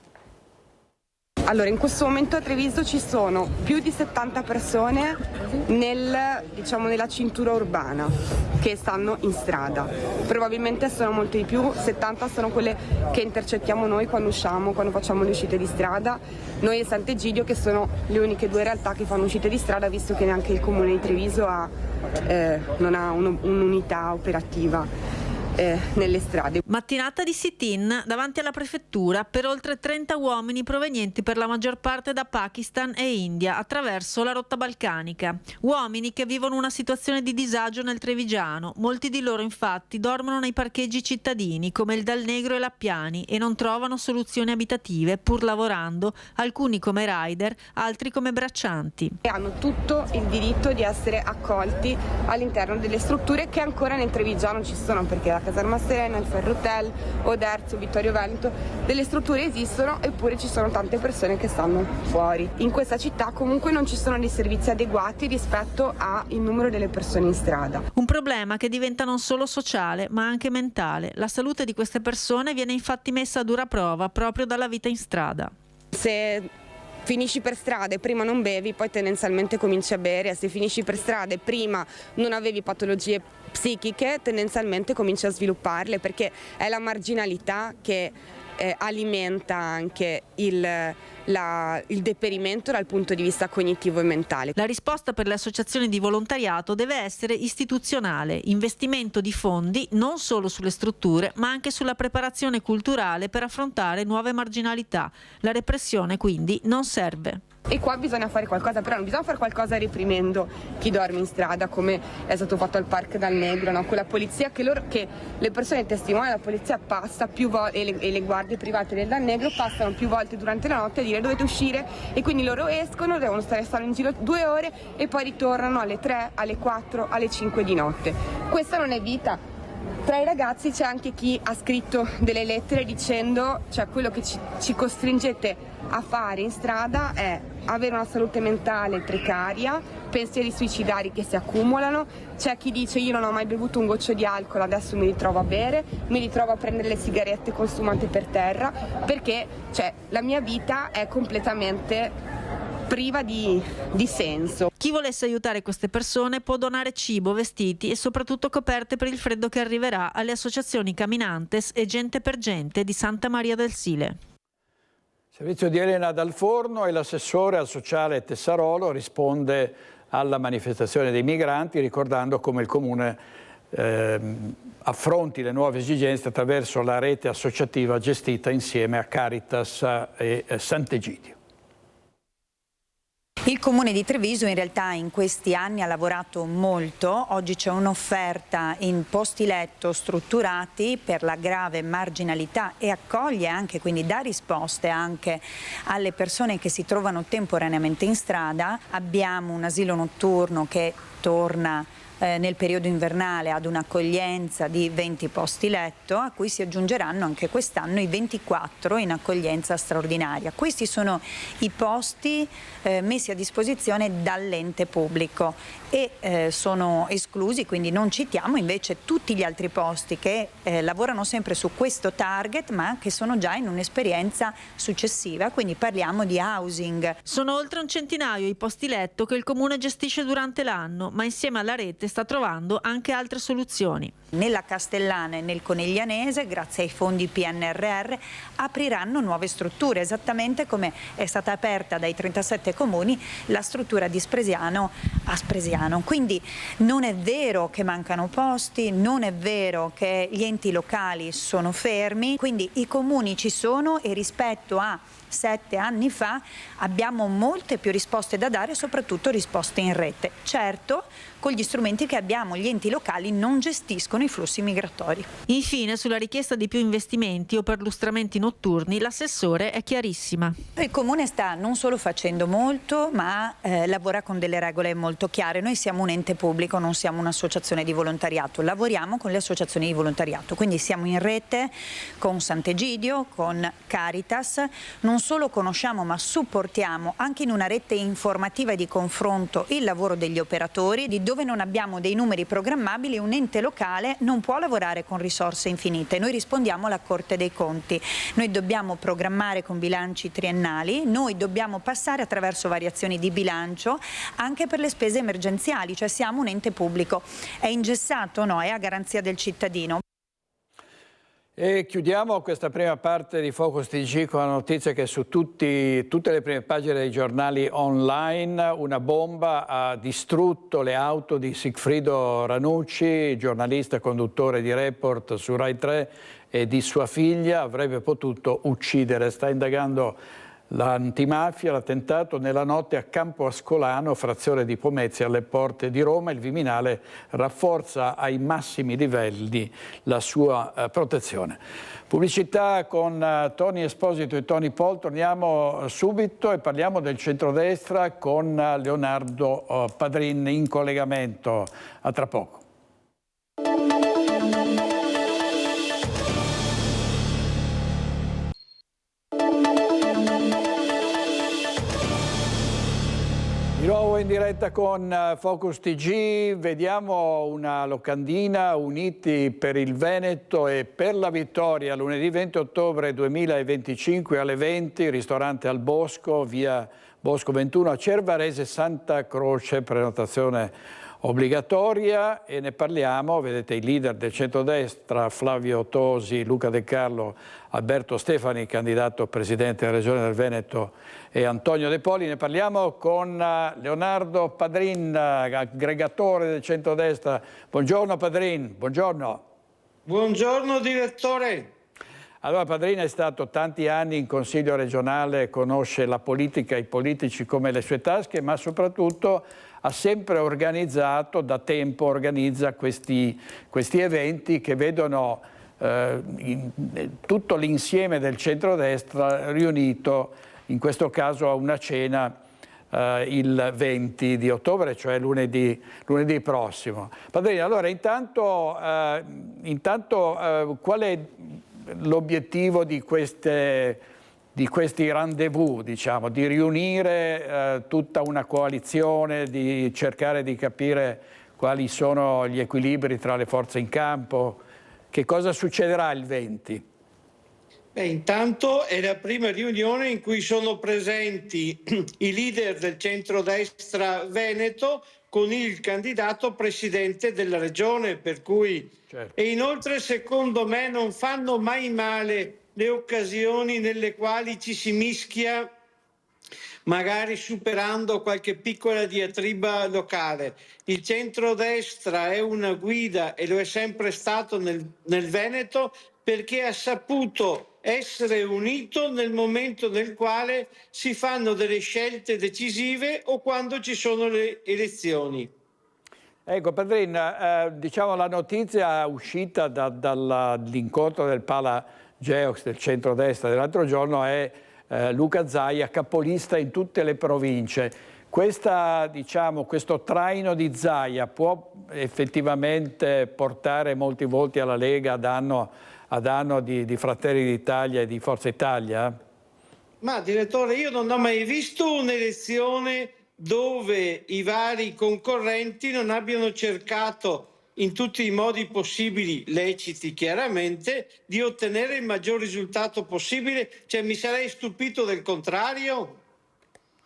Allora, in questo momento a Treviso ci sono più di 70 persone nella cintura urbana che stanno in strada. Probabilmente sono molte di più, 70 sono quelle che intercettiamo noi quando usciamo, quando facciamo le uscite di strada. Noi e Sant'Egidio, che sono le uniche due realtà che fanno uscite di strada, visto che neanche il comune di Treviso non ha un'unità operativa nelle strade. Mattinata di sit-in davanti alla prefettura per oltre 30 uomini provenienti per la maggior parte da Pakistan e India attraverso la rotta balcanica. Uomini che vivono una situazione di disagio nel Trevigiano. Molti di loro infatti dormono nei parcheggi cittadini come il Dal Negro e l'Appiani e non trovano soluzioni abitative pur lavorando, alcuni come rider, altri come braccianti. E hanno tutto il diritto di essere accolti all'interno delle strutture che ancora nel Trevigiano ci sono, perché la Caserma Serena, il Ferrotel, Oderzo, Vittorio Veneto, delle strutture esistono, eppure ci sono tante persone che stanno fuori. In questa città comunque non ci sono dei servizi adeguati rispetto al numero delle persone in strada. Un problema che diventa non solo sociale ma anche mentale. La salute di queste persone viene infatti messa a dura prova proprio dalla vita in strada. Se finisci per strada e prima non bevi, poi tendenzialmente cominci a bere. Se finisci per strada e prima non avevi patologie psichiche, tendenzialmente cominci a svilupparle, perché è la marginalità che alimenta anche il deperimento dal punto di vista cognitivo e mentale. La risposta per le associazioni di volontariato deve essere istituzionale, investimento di fondi non solo sulle strutture ma anche sulla preparazione culturale per affrontare nuove marginalità. La repressione quindi non serve. E qua bisogna fare qualcosa, però non bisogna fare qualcosa reprimendo chi dorme in strada, come è stato fatto al Parco Dal Negro, no? Con la polizia, che le persone testimoniano, la polizia passa più volte e le guardie private del Dal Negro passano più volte durante la notte a dire dovete uscire, e quindi loro escono, devono stare in giro 2 ore e poi ritornano alle 3, alle 4, alle 5 di notte. Questa non è vita. Tra i ragazzi c'è anche chi ha scritto delle lettere dicendo, cioè, quello che ci costringete a fare in strada è avere una salute mentale precaria, pensieri suicidari che si accumulano. C'è chi dice io non ho mai bevuto un goccio di alcol, adesso mi ritrovo a bere, mi ritrovo a prendere le sigarette consumate per terra, perché la mia vita è completamente priva di senso. Chi volesse aiutare queste persone può donare cibo, vestiti e soprattutto coperte per il freddo che arriverà alle associazioni Caminantes e Gente per Gente di Santa Maria del Sile. Servizio di Elena Dal Forno e l'assessore al sociale Tessarolo risponde alla manifestazione dei migranti, ricordando come il Comune affronti le nuove esigenze attraverso la rete associativa gestita insieme a Caritas e Sant'Egidio. Il Comune di Treviso in realtà in questi anni ha lavorato molto. Oggi c'è un'offerta in posti letto strutturati per la grave marginalità e accoglie anche, quindi dà risposte anche alle persone che si trovano temporaneamente in strada. Abbiamo un asilo notturno che torna nel periodo invernale ad un'accoglienza di 20 posti letto, a cui si aggiungeranno anche quest'anno i 24 in accoglienza straordinaria. Questi sono i posti messi a disposizione dall'ente pubblico e sono esclusi, quindi non citiamo invece tutti gli altri posti che lavorano sempre su questo target ma che sono già in un'esperienza successiva, quindi parliamo di housing. Sono oltre un centinaio i posti letto che il Comune gestisce durante l'anno, ma insieme alla rete sta trovando anche altre soluzioni. Nella Castellana e nel Coneglianese, grazie ai fondi PNRR, apriranno nuove strutture, esattamente come è stata aperta dai 37 comuni la struttura di Spresiano a Spresiano. Quindi non è vero che mancano posti, non è vero che gli enti locali sono fermi, quindi i comuni ci sono e rispetto a 7 anni fa abbiamo molte più risposte da dare, soprattutto risposte in rete. Certo, con gli strumenti che abbiamo, gli enti locali non gestiscono i flussi migratori. Infine, sulla richiesta di più investimenti o perlustramenti notturni, l'assessore è chiarissima. Il Comune sta non solo facendo molto, ma lavora con delle regole molto chiare. Noi siamo un ente pubblico, non siamo un'associazione di volontariato, lavoriamo con le associazioni di volontariato, quindi siamo in rete con Sant'Egidio, con Caritas, non solo conosciamo ma supportiamo anche in una rete informativa e di confronto il lavoro degli operatori. Di dove non abbiamo dei numeri programmabili, un ente locale non può lavorare con risorse infinite. Noi rispondiamo alla Corte dei Conti. Noi dobbiamo programmare con bilanci triennali, noi dobbiamo passare attraverso variazioni di bilancio anche per le spese emergenziali, cioè siamo un ente pubblico. È ingessato? No, è a garanzia del cittadino. E chiudiamo questa prima parte di Focus TG con la notizia che su tutte le prime pagine dei giornali online una bomba ha distrutto le auto di Sigfrido Ranucci, giornalista e conduttore di Report su Rai 3, e di sua figlia. Avrebbe potuto uccidere. Sta indagando l'antimafia. L'attentato nella notte a Campo Ascolano, frazione di Pomezia, alle porte di Roma. Il Viminale rafforza ai massimi livelli la sua protezione. Pubblicità con Tony Esposito e Tony Pol. Torniamo subito e parliamo del centrodestra con Leonardo Padrin in collegamento. A tra poco. Di nuovo in diretta con Focus TG, vediamo una locandina, Uniti per il Veneto e per la vittoria, lunedì 20 ottobre 2025 alle 20, ristorante Al Bosco, via Bosco 21 a Cervarese, Santa Croce, prenotazione obbligatoria, e ne parliamo. Vedete i leader del centrodestra, Flavio Tosi, Luca De Carlo, Alberto Stefani, candidato presidente della Regione del Veneto, e Antonio De Poli. Ne parliamo con Leonardo Padrin, aggregatore del centrodestra. Buongiorno Padrin, buongiorno. Buongiorno direttore. Allora, Padrin è stato tanti anni in Consiglio regionale, conosce la politica, i politici come le sue tasche, ma soprattutto ha sempre organizzato, da tempo organizza questi eventi che vedono tutto l'insieme del centrodestra riunito, in questo caso a una cena il 20 di ottobre, cioè lunedì prossimo. Padrin, allora intanto qual è l'obiettivo di questi rendezvous, diciamo, di riunire tutta una coalizione, di cercare di capire quali sono gli equilibri tra le forze in campo? Che cosa succederà il 20? Beh, intanto è la prima riunione in cui sono presenti i leader del centrodestra veneto con il candidato presidente della regione, per cui certo. E inoltre secondo me non fanno mai male le occasioni nelle quali ci si mischia, magari superando qualche piccola diatriba locale. Il centrodestra è una guida, e lo è sempre stato nel Veneto, perché ha saputo essere unito nel momento nel quale si fanno delle scelte decisive o quando ci sono le elezioni. Ecco Padrin, diciamo la notizia uscita dall'incontro del Pala Geox del centrodestra dell'altro giorno è Luca Zaia, capolista in tutte le province. Questo traino di Zaia può effettivamente portare molti voti alla Lega a danno di Fratelli d'Italia e di Forza Italia? Ma direttore, io non ho mai visto un'elezione dove i vari concorrenti non abbiano cercato in tutti i modi possibili, leciti chiaramente, di ottenere il maggior risultato possibile. Cioè, mi sarei stupito del contrario.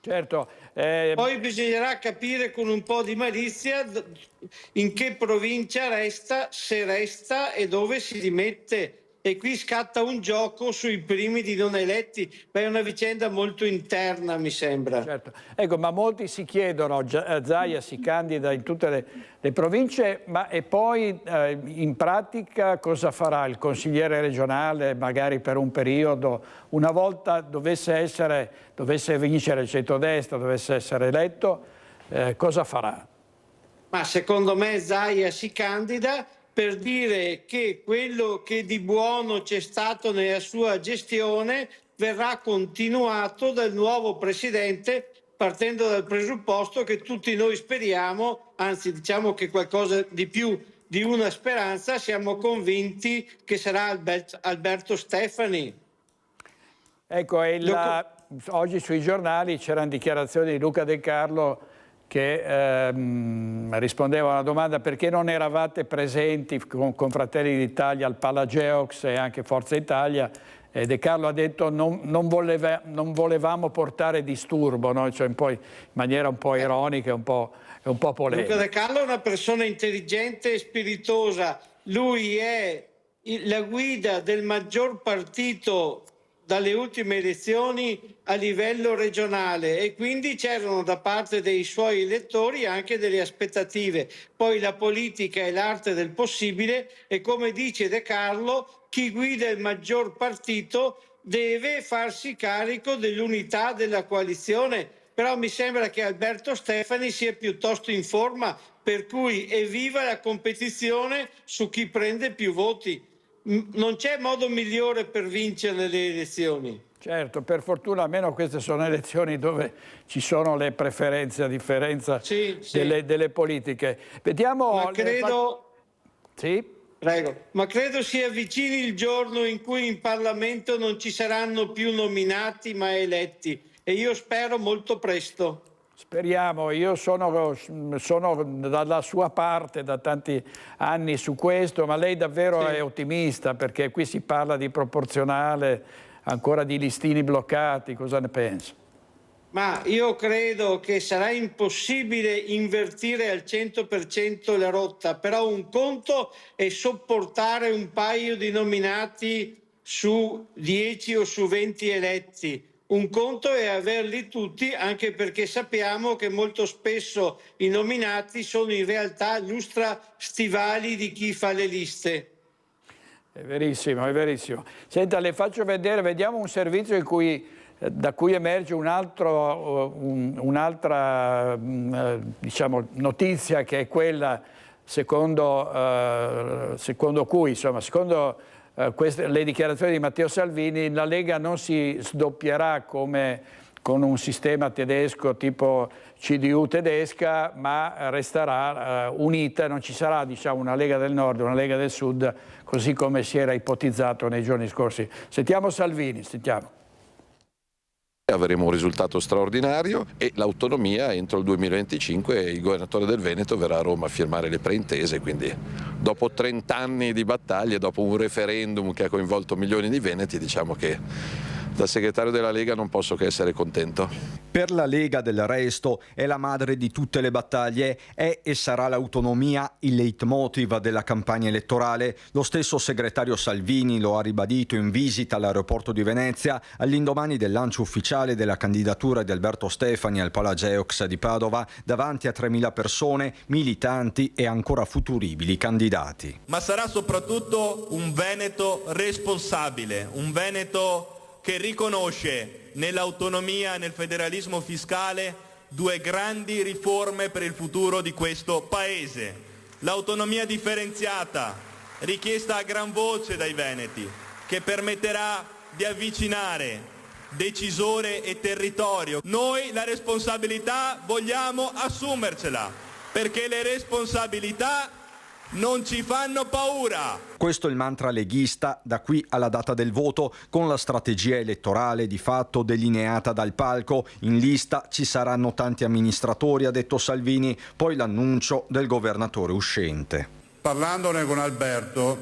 Certo. Poi bisognerà capire con un po' di malizia in che provincia resta, se resta e dove si rimette. E qui scatta un gioco sui primi di non eletti, ma è una vicenda molto interna, mi sembra. Certo. Ecco, ma molti si chiedono, Zaia si candida in tutte le province, ma e poi in pratica cosa farà il consigliere regionale, magari per un periodo, una volta dovesse vincere il centrodestra, dovesse essere eletto, cosa farà? Ma secondo me Zaia si candida per dire che quello che di buono c'è stato nella sua gestione verrà continuato dal nuovo presidente, partendo dal presupposto che tutti noi speriamo, anzi diciamo che qualcosa di più di una speranza, siamo convinti che sarà Alberto Stefani. Ecco, oggi sui giornali c'erano dichiarazioni di Luca De Carlo che rispondeva a una domanda: perché non eravate presenti con Fratelli d'Italia al Palageox e anche Forza Italia? E De Carlo ha detto non volevamo portare disturbo, no? Cioè in maniera un po' ironica e un po' polemica. Luca De Carlo è una persona intelligente e spiritosa, lui è la guida del maggior partito dalle ultime elezioni a livello regionale e quindi c'erano da parte dei suoi elettori anche delle aspettative. Poi la politica è l'arte del possibile e, come dice De Carlo, chi guida il maggior partito deve farsi carico dell'unità della coalizione, però mi sembra che Alberto Stefani sia piuttosto in forma, per cui evviva la competizione su chi prende più voti. Non c'è modo migliore per vincere le elezioni. Certo, per fortuna almeno queste sono elezioni dove ci sono le preferenze a differenza delle politiche. Vediamo. Ma credo... Sì? Prego. Ma credo si avvicini il giorno in cui in Parlamento non ci saranno più nominati ma eletti e io spero molto presto. Speriamo, io sono dalla sua parte da tanti anni su questo, ma lei davvero è ottimista, perché qui si parla di proporzionale, ancora di listini bloccati, cosa ne pensa? Ma io credo che sarà impossibile invertire al 100% la rotta, però un conto è sopportare un paio di nominati su 10 o su 20 eletti. Un conto è averli tutti, anche perché sappiamo che molto spesso i nominati sono in realtà lustra stivali di chi fa le liste. È verissimo, è verissimo. Senta, le faccio vedere, vediamo un servizio da cui emerge un'altra diciamo, notizia, che è quella secondo cui, insomma, secondo le dichiarazioni di Matteo Salvini, la Lega non si sdoppierà come con un sistema tedesco tipo CDU tedesca, ma resterà unita, non ci sarà, diciamo, una Lega del Nord e una Lega del Sud, così come si era ipotizzato nei giorni scorsi. Sentiamo Salvini, sentiamo. Avremo un risultato straordinario e l'autonomia entro il 2025, il governatore del Veneto verrà a Roma a firmare le preintese, quindi dopo 30 anni di battaglie, dopo un referendum che ha coinvolto milioni di veneti, diciamo che da segretario della Lega non posso che essere contento. Per la Lega, del resto, è la madre di tutte le battaglie, è e sarà l'autonomia il leitmotiv della campagna elettorale. Lo stesso segretario Salvini lo ha ribadito in visita all'aeroporto di Venezia all'indomani del lancio ufficiale della candidatura di Alberto Stefani al Palageox di Padova davanti a 3.000 persone, militanti e ancora futuribili candidati. Ma sarà soprattutto un Veneto responsabile, un Veneto che riconosce nell'autonomia e nel federalismo fiscale due grandi riforme per il futuro di questo Paese. L'autonomia differenziata, richiesta a gran voce dai veneti, che permetterà di avvicinare decisore e territorio. Noi la responsabilità vogliamo assumercela, perché le responsabilità non ci fanno paura. Questo è il mantra leghista da qui alla data del voto, con la strategia elettorale di fatto delineata dal palco. In lista ci saranno tanti amministratori, ha detto Salvini, poi l'annuncio del governatore uscente. Parlandone con Alberto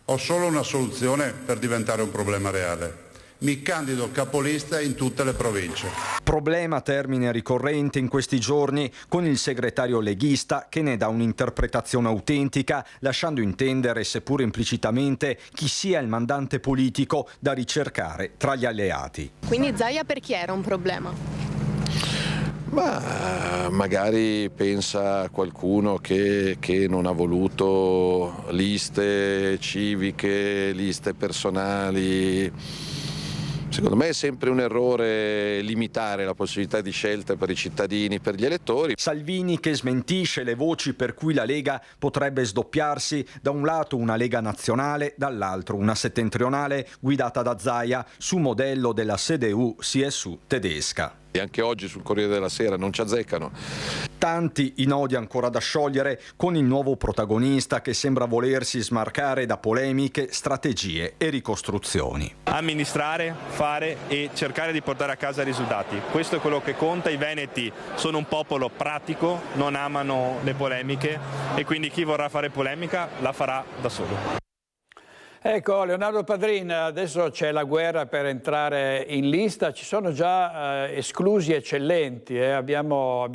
ho solo una soluzione per diventare un problema reale. Mi candido capolista in tutte le province. Problema termine ricorrente in questi giorni, con il segretario leghista che ne dà un'interpretazione autentica, lasciando intendere, seppur implicitamente, chi sia il mandante politico da ricercare tra gli alleati. Quindi Zaia per chi era un problema? Ma magari pensa a qualcuno che non ha voluto liste civiche, liste personali. Secondo me è sempre un errore limitare la possibilità di scelta per i cittadini, per gli elettori. Salvini che smentisce le voci per cui la Lega potrebbe sdoppiarsi, da un lato una Lega nazionale, dall'altro una settentrionale guidata da Zaia su modello della CDU-CSU tedesca. E anche oggi sul Corriere della Sera non ci azzeccano. Tanti i nodi ancora da sciogliere con il nuovo protagonista che sembra volersi smarcare da polemiche, strategie e ricostruzioni. Amministrare, fare e cercare di portare a casa risultati. Questo è quello che conta. I veneti sono un popolo pratico, non amano le polemiche e quindi chi vorrà fare polemica la farà da solo. Ecco, Leonardo Padrin, adesso c'è la guerra per entrare in lista, ci sono già esclusi eccellenti. Abbiamo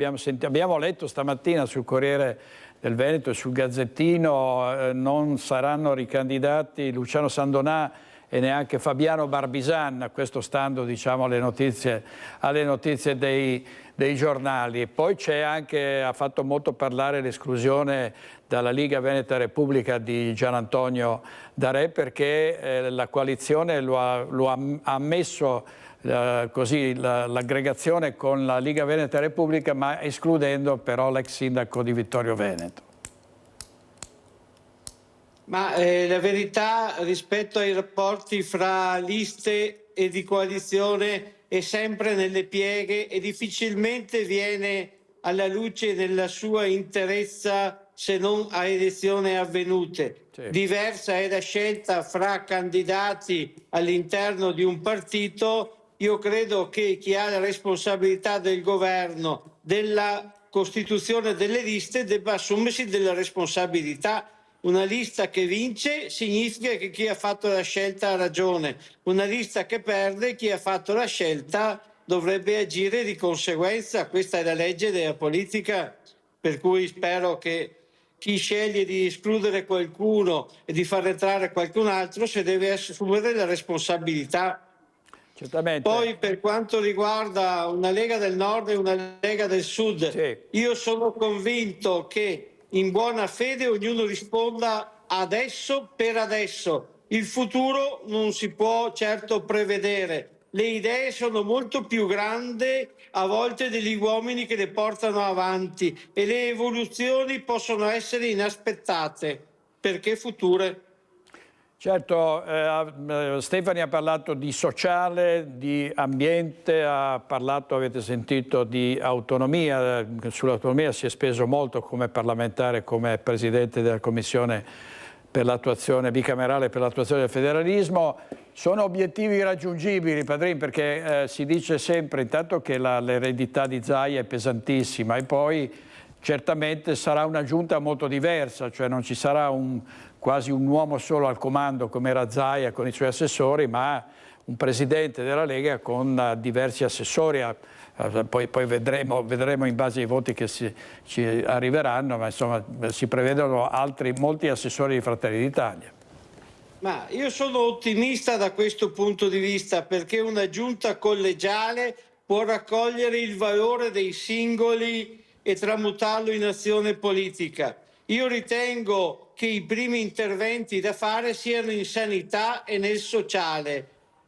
letto stamattina sul Corriere del Veneto e sul Gazzettino, non saranno ricandidati Luciano Sandonà e neanche Fabiano Barbisan, questo stando diciamo alle notizie dei giornali. E poi c'è anche, ha fatto molto parlare l'esclusione dalla Liga Veneta Repubblica di Gianantonio Darè, perché la coalizione lo ha ammesso così l'aggregazione con la Liga Veneta Repubblica, ma escludendo però l'ex sindaco di Vittorio Veneto. Ma la verità rispetto ai rapporti fra liste e di coalizione è sempre nelle pieghe e difficilmente viene alla luce nella sua interezza se non a elezioni avvenute. Sì. Diversa è la scelta fra candidati all'interno di un partito. Io credo che chi ha la responsabilità del governo, della costituzione delle liste, debba assumersi della responsabilità. Una lista che vince significa che chi ha fatto la scelta ha ragione. Una lista che perde, chi ha fatto la scelta dovrebbe agire di conseguenza. Questa è la legge della politica, per cui spero che chi sceglie di escludere qualcuno e di far entrare qualcun altro se deve assumere la responsabilità. Certamente. Poi per quanto riguarda una Lega del Nord e una Lega del Sud, sì, io sono convinto che in buona fede ognuno risponda adesso per adesso. Il futuro non si può certo prevedere. Le idee sono molto più grandi a volte degli uomini che le portano avanti e le evoluzioni possono essere inaspettate perché future. Certo, Stefani ha parlato di sociale, di ambiente, ha parlato, avete sentito, di autonomia. Sull'autonomia si è speso molto come parlamentare, come presidente della Commissione per l'attuazione bicamerale per l'attuazione del federalismo. Sono obiettivi raggiungibili, Padrin, perché si dice sempre intanto che l'eredità di Zaia è pesantissima e poi certamente sarà una giunta molto diversa, cioè non ci sarà quasi un uomo solo al comando come era Zaia con i suoi assessori, ma un presidente della Lega con diversi assessori. Poi vedremo in base ai voti che ci arriveranno, ma insomma si prevedono molti assessori di Fratelli d'Italia. Ma io sono ottimista da questo punto di vista, perché una giunta collegiale può raccogliere il valore dei singoli e tramutarlo in azione politica. Io ritengo che i primi interventi da fare siano in sanità e nel sociale,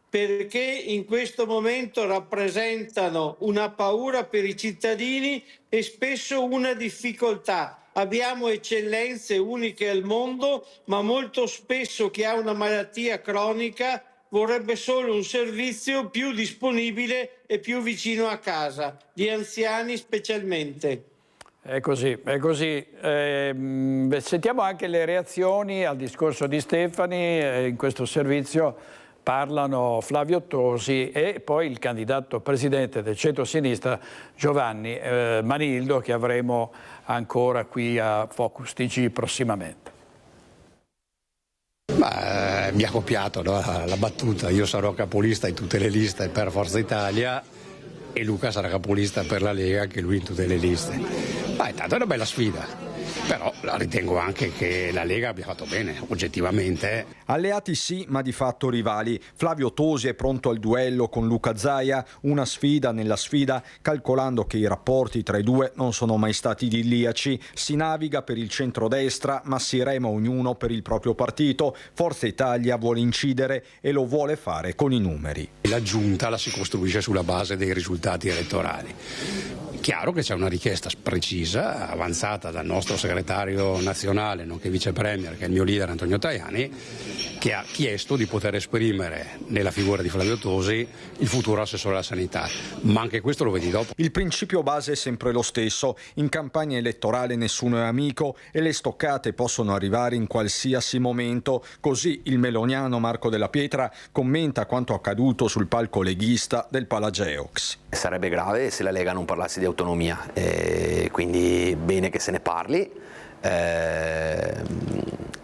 perché in questo momento rappresentano una paura per i cittadini e spesso una difficoltà. Abbiamo eccellenze uniche al mondo, ma molto spesso chi ha una malattia cronica vorrebbe solo un servizio più disponibile e più vicino a casa, gli anziani specialmente. È così, è così. Sentiamo anche le reazioni al discorso di Stefani. In questo servizio parlano Flavio Tosi e poi il candidato presidente del centro-sinistra Giovanni Manildo, che avremo ancora qui a Focus TG prossimamente. Mi ha copiato, no? La battuta. Io sarò capolista in tutte le liste per Forza Italia e Luca sarà capolista per la Lega, anche lui in tutte le liste. Intanto è una bella sfida, però ritengo anche che la Lega abbia fatto bene, oggettivamente. Alleati sì, ma di fatto rivali. Flavio Tosi è pronto al duello con Luca Zaia, una sfida nella sfida, calcolando che i rapporti tra i due non sono mai stati idilliaci. Si naviga per il centrodestra, ma si rema ognuno per il proprio partito. Forza Italia vuole incidere e lo vuole fare con i numeri. La giunta la si costruisce sulla base dei risultati elettorali. Chiaro che c'è una richiesta precisa, avanzata dal nostro segretario nazionale, nonché vice premier, che è il mio leader Antonio Tajani, che ha chiesto di poter esprimere nella figura di Flavio Tosi il futuro assessore alla sanità. Ma anche questo lo vedi dopo. Il principio base è sempre lo stesso. In campagna elettorale nessuno è amico e le stoccate possono arrivare in qualsiasi momento. Così il meloniano Marco Della Pietra commenta quanto accaduto sul palco leghista del Palageox. Sarebbe grave se la Lega non parlasse di autonomia, quindi bene che se ne parli.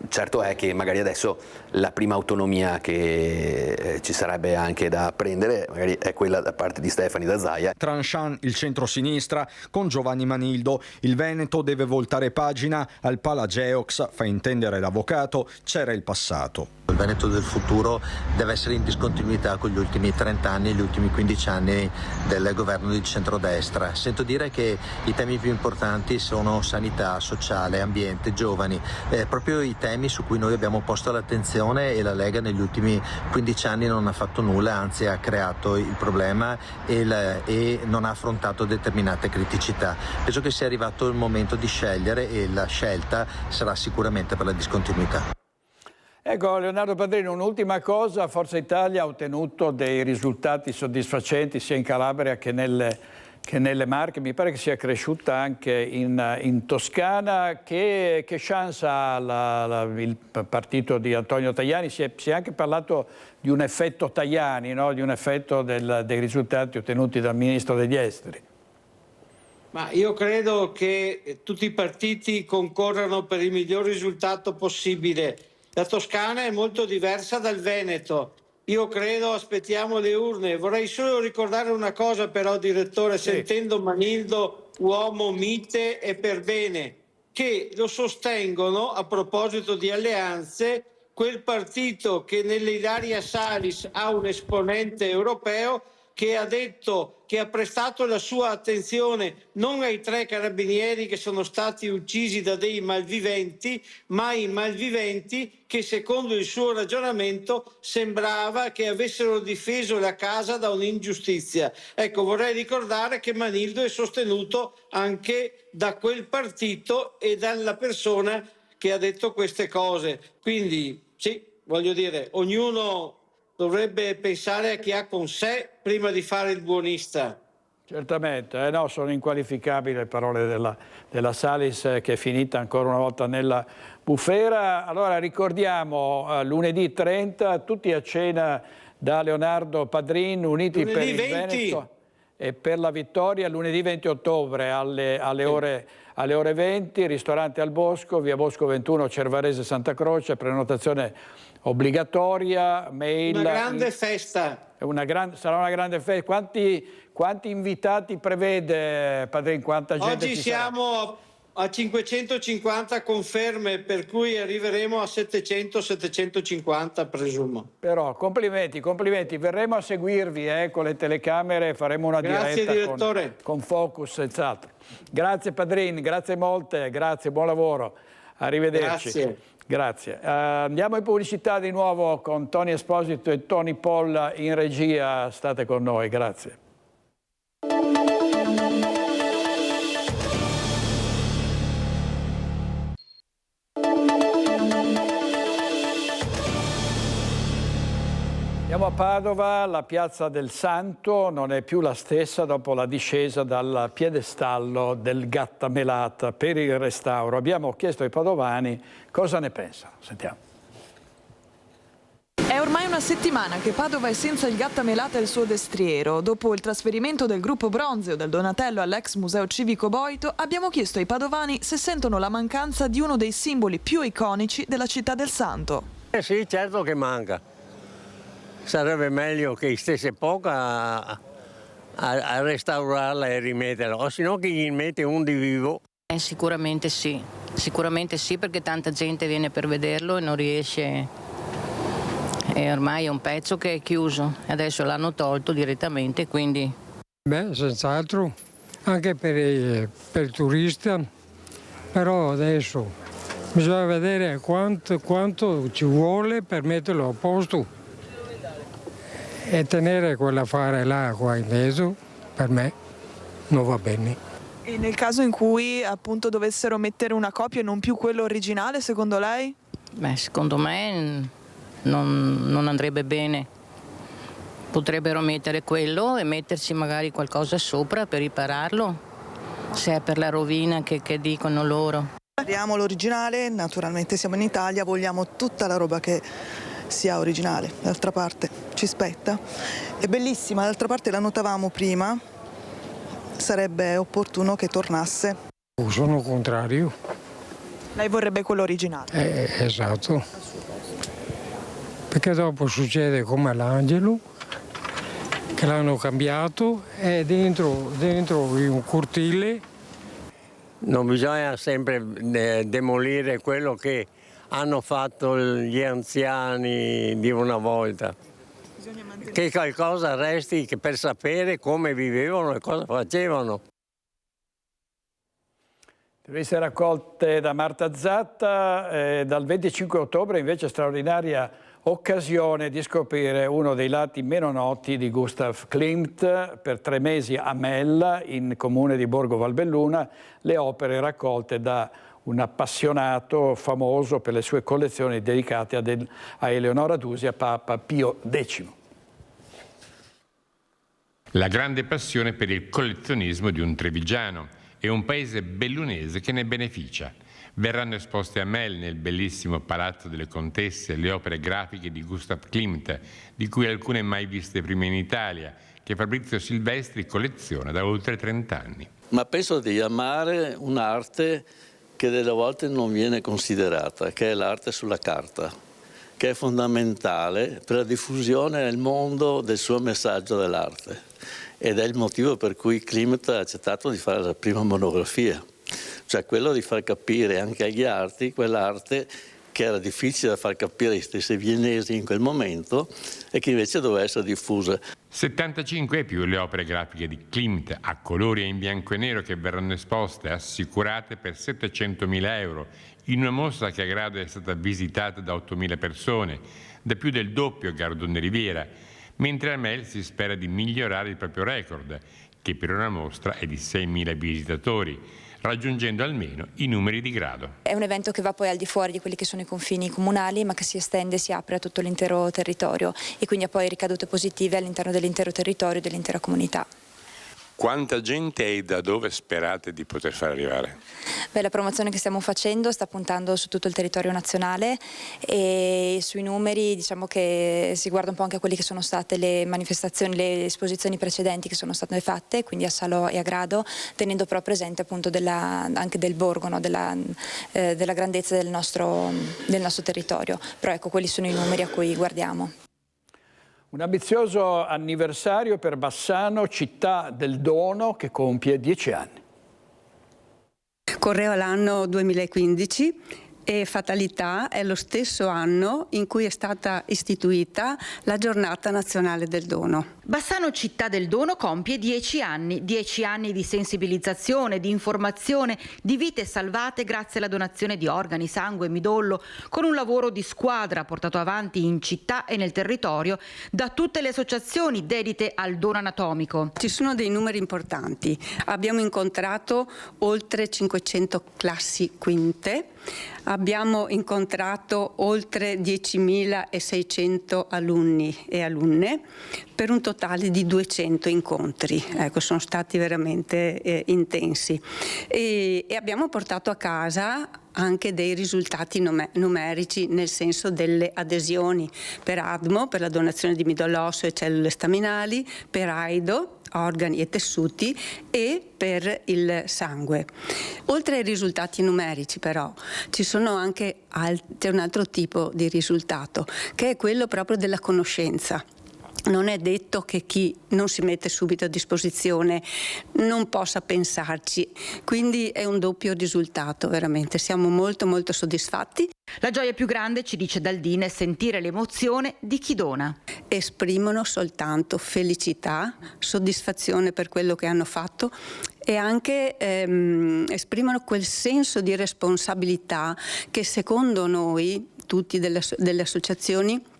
Certo è che magari adesso la prima autonomia che ci sarebbe anche da prendere magari è quella da parte di Stefani da Zaia. Tranchant il centro-sinistra con Giovanni Manildo. Il Veneto deve voltare pagina, al Palageox, fa intendere l'avvocato, c'era il passato. Il Veneto del futuro deve essere in discontinuità con gli ultimi 30 anni e gli ultimi 15 anni del governo di centrodestra. Sento dire che i temi più importanti sono sanità, sociale, ambiente, giovani, proprio i temi su cui noi abbiamo posto l'attenzione, e la Lega negli ultimi 15 anni non ha fatto nulla, anzi ha creato il problema e non ha affrontato determinate criticità. Penso che sia arrivato il momento di scegliere, e la scelta sarà sicuramente per la discontinuità. Ecco, Leonardo Padrino, un'ultima cosa: Forza Italia ha ottenuto dei risultati soddisfacenti sia in Calabria che nelle Marche, mi pare che sia cresciuta anche in Toscana. Che chance ha il partito di Antonio Tajani? Si è anche parlato di un effetto Tajani, no? Di un effetto dei risultati ottenuti dal Ministro degli Esteri. Ma io credo che tutti i partiti concorrano per il miglior risultato possibile. La Toscana è molto diversa dal Veneto. Io credo, aspettiamo le urne. Vorrei solo ricordare una cosa però, direttore, sì, sentendo Manildo, uomo mite e per bene, che lo sostengono, a proposito di alleanze, quel partito che nell'Ilaria Salis ha un esponente europeo che ha detto, che ha prestato la sua attenzione non ai 3 carabinieri che sono stati uccisi da dei malviventi, ma ai malviventi che, secondo il suo ragionamento, sembrava che avessero difeso la casa da un'ingiustizia. Ecco, vorrei ricordare che Manildo è sostenuto anche da quel partito e dalla persona che ha detto queste cose. Quindi, sì, voglio dire, ognuno dovrebbe pensare a chi ha con sé prima di fare il buonista. Certamente, no, sono inqualificabili le parole della Salis, che è finita ancora una volta nella bufera. Allora ricordiamo, lunedì 30, tutti a cena da Leonardo Padrin, Uniti lunedì per il 20. Veneto e per la vittoria, lunedì 20 ottobre alle ore 20, ristorante al Bosco, via Bosco 21, Cervarese Santa Croce, prenotazione obbligatoria, mail. Una grande festa. Sarà una grande festa. Quanti invitati prevede, Padrin? Quanta gente Oggi siamo a 550 conferme, per cui arriveremo a 700-750 presumo. Però complimenti, verremo a seguirvi con le telecamere, faremo una diretta con Focus senz'altro. Grazie Padrin, grazie molte, grazie, buon lavoro, arrivederci. Grazie. Andiamo in pubblicità di nuovo con Tony Esposito e Tony Polla in regia, state con noi, grazie. Andiamo a Padova, la piazza del Santo non è più la stessa dopo la discesa dal piedestallo del Gattamelata per il restauro. Abbiamo chiesto ai padovani cosa ne pensano. Sentiamo. È ormai una settimana che Padova è senza il Gattamelata e il suo destriero. Dopo il trasferimento del gruppo Bronzeo del Donatello all'ex Museo Civico Boito, abbiamo chiesto ai padovani se sentono la mancanza di uno dei simboli più iconici della città del Santo. Sì, certo che manca. Sarebbe meglio che stesse poco a restaurarla e rimetterla, o se no che gli mette un di vivo. Sicuramente sì, perché tanta gente viene per vederlo e non riesce, e ormai è un pezzo che è chiuso, adesso l'hanno tolto direttamente, quindi... Beh, senz'altro, anche per il turista, però adesso bisogna vedere quanto ci vuole per metterlo a posto. E tenere quell'affare là qua in mezzo, per me, non va bene. E nel caso in cui appunto dovessero mettere una copia e non più quello originale, secondo lei? Beh, secondo me non andrebbe bene. Potrebbero mettere quello e metterci magari qualcosa sopra per ripararlo, se è per la rovina che dicono loro. Abbiamo l'originale, naturalmente siamo in Italia, vogliamo tutta la roba che sia originale, d'altra parte ci spetta. È bellissima, d'altra parte la notavamo prima, sarebbe opportuno che tornasse. Sono contrario. Lei vorrebbe quello originale? Esatto. Perché dopo succede come all'Angelo, che l'hanno cambiato, è dentro in un cortile. Non bisogna sempre demolire quello che hanno fatto gli anziani di una volta. Che qualcosa resti per sapere come vivevano e cosa facevano. Interviste raccolte da Marta Zatta. Dal 25 ottobre invece straordinaria occasione di scoprire uno dei lati meno noti di Gustav Klimt. Per 3 mesi a Mella, in comune di Borgo Valbelluna, le opere raccolte da un appassionato famoso per le sue collezioni dedicate a Eleonora Duse e a Papa Pio X. La grande passione per il collezionismo di un trevigiano e un paese bellunese che ne beneficia. Verranno esposte a Mel, nel bellissimo Palazzo delle Contesse, le opere grafiche di Gustav Klimt, di cui alcune mai viste prima in Italia, che Fabrizio Silvestri colleziona da oltre 30 anni. Ma penso di amare un'arte che delle volte non viene considerata, che è l'arte sulla carta, che è fondamentale per la diffusione nel mondo del suo messaggio dell'arte. Ed è il motivo per cui Klimt ha accettato di fare la prima monografia, cioè quello di far capire anche agli arti quell'arte che era difficile da far capire ai stessi viennesi in quel momento e che invece doveva essere diffusa. 75 e più le opere grafiche di Klimt a colori e in bianco e nero che verranno esposte assicurate per 700.000 euro in una mostra che a Grado è stata visitata da 8.000 persone, da più del doppio Gardone Riviera, mentre a Mel si spera di migliorare il proprio record, che per una mostra è di 6.000 visitatori, raggiungendo almeno i numeri di Grado. È un evento che va poi al di fuori di quelli che sono i confini comunali, ma che si estende, si apre a tutto l'intero territorio e quindi ha poi ricadute positive all'interno dell'intero territorio e dell'intera comunità. Quanta gente e da dove sperate di poter far arrivare? La promozione che stiamo facendo sta puntando su tutto il territorio nazionale e sui numeri diciamo che si guarda un po' anche a quelle che sono state le manifestazioni, le esposizioni precedenti che sono state fatte, quindi a Salò e a Grado, tenendo però presente appunto anche del borgo, no? della grandezza del nostro territorio. Però ecco, quelli sono i numeri a cui guardiamo. Un ambizioso anniversario per Bassano, città del dono, che compie 10 anni. Correva l'anno 2015 e fatalità è lo stesso anno in cui è stata istituita la Giornata Nazionale del Dono. Bassano Città del Dono compie 10 anni di sensibilizzazione, di informazione, di vite salvate grazie alla donazione di organi, sangue, midollo, con un lavoro di squadra portato avanti in città e nel territorio da tutte le associazioni dedite al dono anatomico. Ci sono dei numeri importanti, abbiamo incontrato oltre 500 classi quinte, abbiamo incontrato oltre 10.600 alunni e alunne per un totale di 200 incontri. Ecco, sono stati veramente intensi e abbiamo portato a casa anche dei risultati numerici nel senso delle adesioni per ADMO, per la donazione di midollo osseo e cellule staminali, per AIDO, organi e tessuti, e per il sangue. Oltre ai risultati numerici però c'è un altro tipo di risultato, che è quello proprio della conoscenza. Non è detto che chi non si mette subito a disposizione non possa pensarci, quindi è un doppio risultato, veramente. Siamo molto molto soddisfatti. La gioia più grande, ci dice Daldin, è sentire l'emozione di chi dona. Esprimono soltanto felicità, soddisfazione per quello che hanno fatto e anche esprimono quel senso di responsabilità che secondo noi, tutti delle associazioni,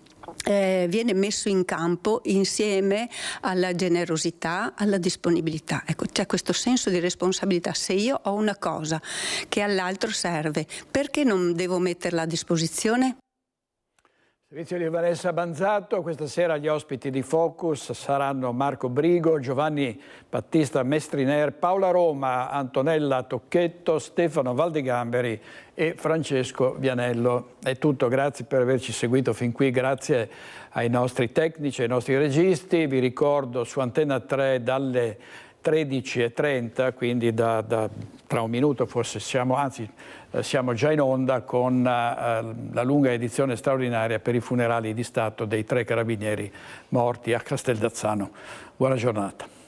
viene messo in campo insieme alla generosità, alla disponibilità. Ecco, c'è questo senso di responsabilità. Se io ho una cosa che all'altro serve, perché non devo metterla a disposizione? Servizio di Vanessa Banzato. Questa sera gli ospiti di Focus saranno Marco Brigo, Giovanni Battista Mestriner, Paola Roma, Antonella Tocchetto, Stefano Valdegamberi e Francesco Vianello. È tutto, grazie per averci seguito fin qui, grazie ai nostri tecnici, ai nostri registi. Vi ricordo su Antenna 3 dalle 13:30, quindi tra un minuto forse siamo già in onda con la lunga edizione straordinaria per i funerali di Stato dei 3 carabinieri morti a Casteldazzano. Buona giornata.